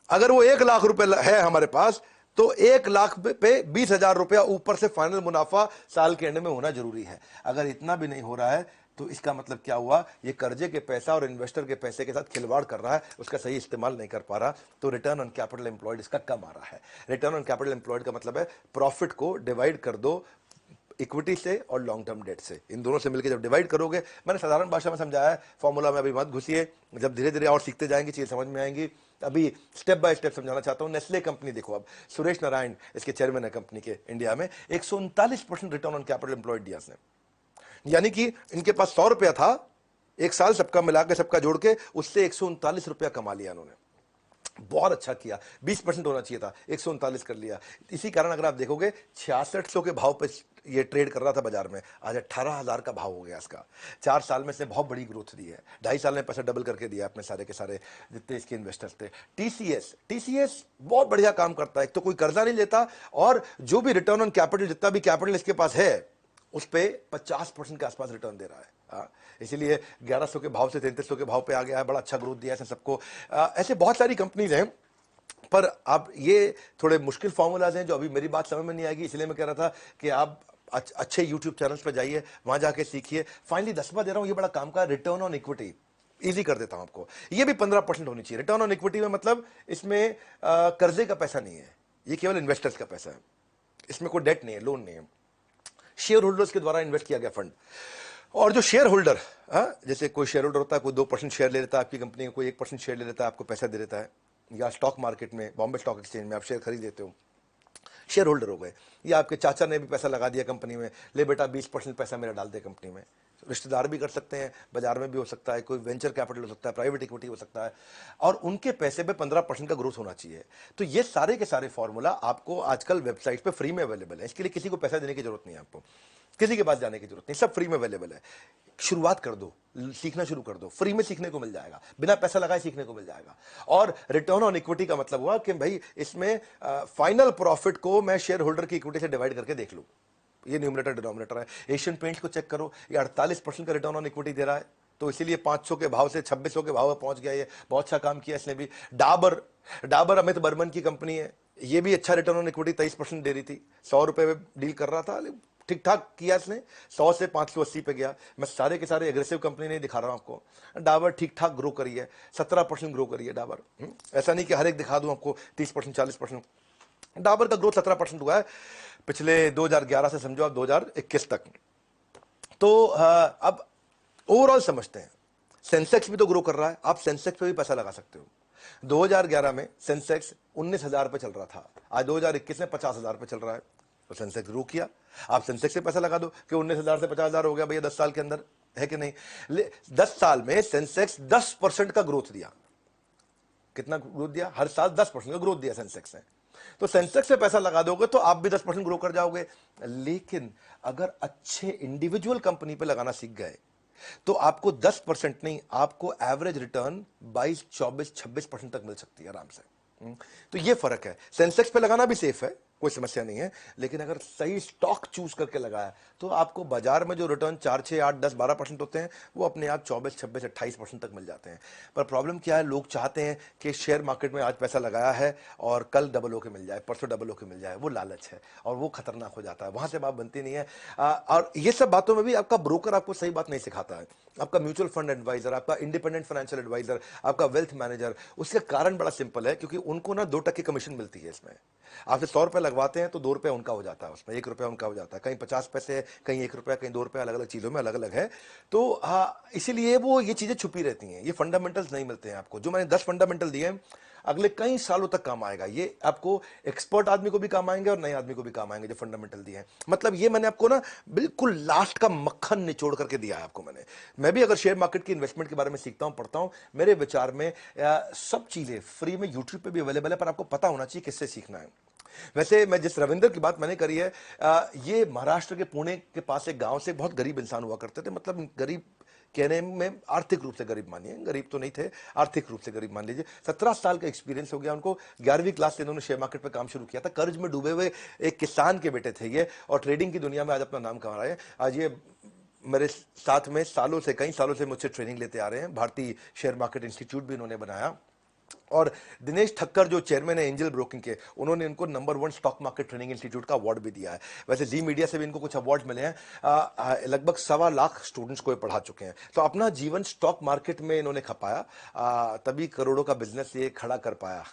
अगर वो 1 लाख रुपए है हमारे पास, तो 1 लाख पे 20,000 रुपया ऊपर से फाइनल मुनाफा साल के एंड में होना जरूरी है। अगर इतना भी नहीं हो रहा है तो इसका मतलब क्या हुआ, ये कर्जे के पैसा और इन्वेस्टर के पैसे के साथ खिलवाड़ कर रहा है, उसका सही इस्तेमाल नहीं कर पा रहा। तो रिटर्न ऑन कैपिटल एम्प्लॉयड इसका कम आ रहा है। रिटर्न ऑन कैपिटल एम्प्लॉयड का मतलब है प्रॉफिट को डिवाइड कर दो इक्विटी से और लॉन्ग टर्म डेट से, इन दोनों से मिलकर जब डिवाइड करोगे, मैंने साधारण भाषा में समझाया है, फॉर्मूला में अभी मत घुसिए, जब धीरे धीरे और सीखते जाएंगे चीजें समझ में आएंगी। अभी स्टेप बाय स्टेप समझाना चाहता हूं। नेस्ले कंपनी देखो, अब सुरेश नारायण इसके चेयरमैन है कंपनी के इंडिया में, 139% रिटर्न ऑन कैपिटल एम्प्लॉयड दिया इसने। यानी कि इनके पास 100 रुपया था, एक साल सबका मिला के सबका जोड़ के उससे 139 रुपया कमा लिया इन्होंने। बहुत अच्छा किया, 20% होना चाहिए था, 139 कर लिया। इसी कारण अगर आप देखोगे 6600 के भाव पे ये ट्रेड कर रहा था बाजार में, आज 18,000 का भाव हो गया इसका। 4 साल में इसने बहुत बड़ी ग्रोथ दी है, 2.5 साल में पैसा डबल करके दिया अपने सारे के सारे जितने इसके इन्वेस्टर्स थे। टीसीएस बहुत बढ़िया काम करता है, एक तो कोई कर्जा नहीं लेता, और जो भी रिटर्न ऑन कैपिटल, जितना भी कैपिटल इसके पास है उस पे 50% के आसपास रिटर्न दे रहा है। इसीलिए 1100 के भाव से 3300 के भाव पे आ गया है, बड़ा अच्छा ग्रोथ दिया है सबको। ऐसे बहुत सारी कंपनीज हैं, पर आप ये थोड़े मुश्किल फॉर्मूलाज हैं जो अभी मेरी बात समझ में नहीं आएगी, इसलिए मैं कह रहा था कि आप अच्छे यूट्यूब चैनल्स पर जाइए, वहां जाके सीखिए। फाइनली 10वां दे रहा हूं, ये बड़ा काम का, रिटर्न ऑन इक्विटी इजी कर देता हूं आपको। ये भी 15% होनी चाहिए। रिटर्न ऑन इक्विटी में मतलब इसमें कर्जे का पैसा नहीं है, ये केवल इन्वेस्टर्स का पैसा है, इसमें कोई डेट नहीं है, लोन नहीं है, शेयर होल्डर्स के द्वारा इन्वेस्ट किया गया फंड। और जो शेयर होल्डर, जैसे कोई शेयर होल्डर होता है, कोई 2% शेयर ले लेता है आपकी कंपनी का, कोई 1% शेयर ले लेता है, आपको पैसा दे देता है, या स्टॉक मार्केट में, बॉम्बे स्टॉक एक्सचेंज में आप शेयर खरीद लेते हो, शेयर होल्डर हो गए। या आपके चाचा ने भी पैसा लगा दिया कंपनी में, ले बेटा 20% पैसा मेरा डाल दे कंपनी में। रिश्तेदार भी कर सकते हैं, बाजार में भी हो सकता है, कोई वेंचर कैपिटल हो सकता है, प्राइवेट इक्विटी हो सकता है, और उनके पैसे पे 15% का ग्रोथ होना चाहिए। तो ये सारे के सारे फॉर्मूला आपको आजकल वेबसाइट पे फ्री में अवेलेबल है, इसके लिए किसी को पैसा देने की जरूरत नहीं है, आपको किसी के पास जाने की जरूरत नहीं, सब फ्री में अवेलेबल है। शुरुआत कर दो, सीखना शुरू कर दो, फ्री में सीखने को मिल जाएगा, बिना पैसा लगाए सीखने को मिल जाएगा। और रिटर्न ऑन इक्विटी का मतलब हुआ कि भाई इसमें फाइनल प्रॉफिट को मैं शेयर होल्डर की इक्विटी से डिवाइड करके देख लूं, ये न्यूमरेटर डिनोमिनेटर है। एशियन पेंट्स को चेक करो, ये 48% का रिटर्न ऑन इक्विटी दे रहा है, तो इसीलिए 500 के भाव से 2600 के भाव में पहुंच गया। ये बहुत अच्छा काम किया इसने भी। डाबर अमित बर्मन की कंपनी है, ये भी अच्छा रिटर्न ऑन इक्विटी 23% दे रही थी, 100 रुपए में डील कर रहा था, ठीक ठाक किया इसने, 100 से 580 पे गया। मैं सारे के सारे एग्रेसिव कंपनी नहीं दिखा रहा हूं आपको, डाबर ठीक ठाक ग्रो करी है, 17% ग्रो करी है डाबर। ऐसा नहीं कि हर एक दिखा दूं आपको 30% 40%, डाबर का ग्रोथ 17% हुआ है पिछले 2011 से, समझो आप 2021 तक। तो अब ओवरऑल समझते हैं, सेंसेक्स भी तो ग्रो कर रहा है, आप सेंसेक्स पे भी पैसा लगा सकते हो। 2011 में सेंसेक्स 19,000 पे चल रहा था, आज 2021 में 50,000 पे चल रहा है। तो सेंसेक्स ग्रो किया। आप सेंसेक्स से पैसा लगा दो कि 19,000 से 50,000 हो गया भैया 10 साल के अंदर, है कि नहीं? 10 साल में सेंसेक्स 10% का ग्रोथ दिया। कितना ग्रोथ दिया? हर साल 10% का ग्रोथ दिया सेंसेक्स ने। तो सेंसेक्स पे पैसा लगा दोगे तो आप भी 10% ग्रो कर जाओगे। लेकिन अगर अच्छे इंडिविजुअल कंपनी पे लगाना सीख गए तो आपको 10% नहीं, आपको एवरेज रिटर्न 22, 24, 26% तक मिल सकती है आराम से। तो ये फर्क है। सेंसेक्स पे लगाना भी सेफ है, कोई समस्या नहीं है, लेकिन अगर सही स्टॉक चूज करके लगाया तो आपको बाजार में जो रिटर्न 4, 6, 8, 10, 12% होते हैं वो अपने आप 24, 26, 28% तक मिल जाते हैं। पर प्रॉब्लम क्या है, लोग चाहते हैं कि शेयर मार्केट में आज पैसा लगाया है और कल डबल होके मिल जाए, परसों डबल होके मिल जाए। वो लालच है और वो खतरनाक हो जाता है, वहां से बात बनती नहीं है। और ये सब बातों में भी आपका ब्रोकर आपको सही बात नहीं सिखाता है। आपका म्यूचुअल फंड एडवाइजर, आपका इंडिपेंडेंट फाइनेंशियल एडवाइजर, आपका वेल्थ मैनेजर, उसके कारण बड़ा सिंपल है, क्योंकि उनको ना 2% कमीशन मिलती है इसमें। आपसे 100 रुपए लगवाते हैं तो 2 रुपए उनका हो जाता है, उसमें 1 रुपया उनका हो जाता है। कहीं 50 पैसे, कहीं 1 रुपया, कहीं 2 रुपया, अलग अलग चीजों में अलग अलग है। तो इसीलिए वो ये चीजें छुपी रहती हैं, ये फंडामेंटल्स नहीं मिलते हैं आपको। जो मैंने 10 फंडामेंटल दिए हैं अगले कई सालों तक काम आएगा। ये आपको एक्सपर्ट आदमी को भी काम आएंगे और नए आदमी को भी काम आएंगे, जो फंडामेंटल दिए हैं। मतलब ये मैंने आपको ना बिल्कुल लास्ट का मक्खन निचोड़ करके दिया है आपको मैंने। मैं भी अगर शेयर मार्केट की इन्वेस्टमेंट के बारे में सीखता हूं, पढ़ता हूं, मेरे विचार में सब चीजें फ्री में यूट्यूब पे भी अवेलेबल है, पर आपको पता होना चाहिए किससे सीखना है। वैसे मैं जिस रविंदर की बात मैंने करी है, ये महाराष्ट्र के पुणे के पास एक गांव से बहुत गरीब इंसान हुआ करते थे। मतलब गरीब कहने में आर्थिक रूप से गरीब मानिए, गरीब तो नहीं थे, आर्थिक रूप से गरीब मान लीजिए। 17 साल का एक्सपीरियंस हो गया उनको। 11वीं क्लास से इन्होंने शेयर मार्केट पे काम शुरू किया था। कर्ज में डूबे हुए एक किसान के बेटे थे ये, और ट्रेडिंग की दुनिया में आज अपना नाम कमा रहे हैं। आज ये मेरे साथ में सालों से, कई सालों से मुझसे ट्रेनिंग लेते आ रहे हैं। भारतीय शेयर मार्केट इंस्टीट्यूट भी इन्होंने बनाया। और दिनेश ठक्कर जो चेयरमैन है एंजल ब्रोकिंग के, उन्होंने इनको number 1 stock market training institute का अवार्ड भी दिया है। वैसे जी मीडिया से भी इनको कुछ अवार्ड मिले हैं। लगभग 1.25 लाख स्टूडेंट्स को ये पढ़ा चुके हैं। तो अपना जीवन स्टॉक मार्केट में इन्होंने खपाया, तभी करोड़ों का बिजनेस ये खड़ा कर पाया।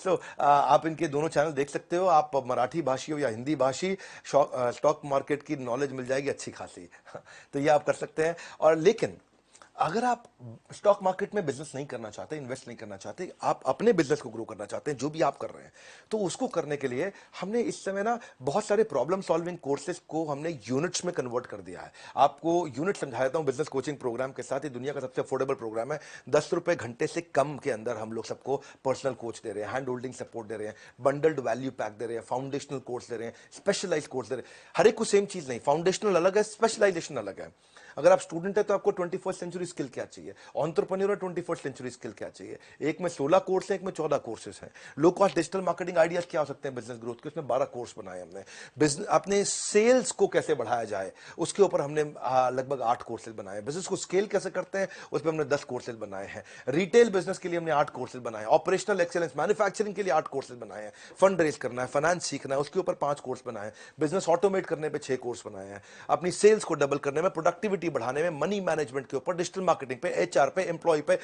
सो आप इनके दोनों चैनल देख सकते हो। आप मराठी भाषी हो या हिंदी भाषी, स्टॉक मार्केट की नॉलेज मिल जाएगी अच्छी खासी। तो ये आप कर सकते हैं। और लेकिन अगर आप स्टॉक मार्केट में बिजनेस नहीं करना चाहते, इन्वेस्ट नहीं करना चाहते, आप अपने बिजनेस को ग्रो करना चाहते हैं, जो भी आप कर रहे हैं, तो उसको करने के लिए हमने इस समय ना बहुत सारे प्रॉब्लम सॉल्विंग कोर्सेज को हमने यूनिट्स में कन्वर्ट कर दिया है। आपको यूनिट समझाता हूं बिजनेस कोचिंग प्रोग्राम के साथ। ही दुनिया का सबसे अफोर्डेबल प्रोग्राम है। 10 रुपए घंटे से कम के अंदर हम लोग सबको पर्सनल कोच दे रहे हैं, हैंड होल्डिंग सपोर्ट दे रहे हैं, बंडल्ड वैल्यू पैक दे रहे हैं, फाउंडेशनल कोर्स दे रहे हैं, स्पेशलाइज कोर्स दे रहे हैं। हर एक को सेम चीज नहीं, फाउंडेशनल अलग है, स्पेशलाइजेशन अलग है। अगर आप स्टूडेंट है तो आपको 21st सेंचुरी स्किल क्या चाहिए, एंटरप्रेन्योर है 21st सेंचुरी स्किल क्या चाहिए। एक में 16 कोर्स है, एक में 14 कोर्सेज हैं। Low cost digital marketing ideas क्या हो सकते हैं बिजनेस ग्रोथ के, उसमें 12 कोर्स बनाए हमने। बिजनेस अपने सेल्स को कैसे बढ़ाया जाए उसके ऊपर हमने लगभग 8 कोर्सेज बनाए। बिजनेस को स्केल कैसे करते हैं उस पर हमने 10 कोर्सेज बनाए हैं। रिटेल बिजनेस के लिए हमने 8 कोर्सेज बनाए। ऑपरेशनल एक्सेलेंस मैन्युफैक्चरिंग के लिए 8 कोर्सेज बनाए हैं। फंड रेज करना है, फाइनेंस सीखना है, उसके ऊपर 5 कोर्स बनाए। बिजनेस ऑटोमेट करने पे 6 कोर्स बनाए हैं। अपनी सेल्स को डबल करने में, प्रोडक्टिविटी बढ़ाने में, मनी मैनेजमेंट के ऊपर, डिजिटल मार्केटिंग पे, एचआर पे, एम्प्लॉय पे,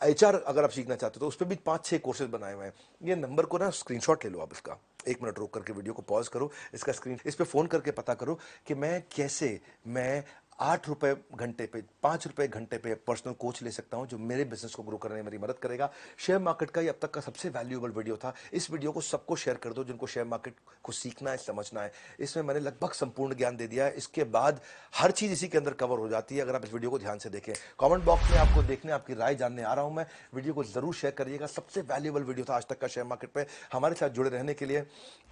एचआर अगर आप सीखना चाहते हो तो उस पर भी 5-6 कोर्सेज बनाए हुए हैं। ये नंबर को ना स्क्रीनशॉट ले लो आप इसका, 1 मिनट रोक करके वीडियो को पॉज करो, इसका स्क्रीन, इस पे फोन करके पता करो कि मैं 8 रुपए घंटे पे, 5 रुपए घंटे पे पर्सनल कोच ले सकता हूं जो मेरे बिजनेस को ग्रो करने में मेरी मदद करेगा। शेयर मार्केट का ये अब तक का सबसे वैल्यूएबल वीडियो था। इस वीडियो को सबको शेयर कर दो जिनको शेयर मार्केट को सीखना है, समझना है। इसमें मैंने लगभग संपूर्ण ज्ञान दे दिया है। इसके बाद हर चीज इसी के अंदर कवर हो जाती है अगर आप इस वीडियो को ध्यान से देखें। कमेंट बॉक्स में आपको देखने, आपकी राय जानने आ रहा हूं मैं। वीडियो को जरूर शेयर करिएगा। सबसे वैल्यूएबल वीडियो था आज तक का शेयर मार्केट पे। हमारे साथ जुड़े रहने के लिए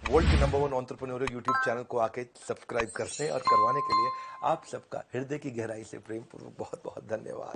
वर्ल्ड के नंबर 1 एंटरप्रेन्योर यूट्यूब चैनल को आके सब्सक्राइब करने और करवाने के लिए आप सबका हृदय की गहराई से प्रेम पूर्वक बहुत बहुत धन्यवाद।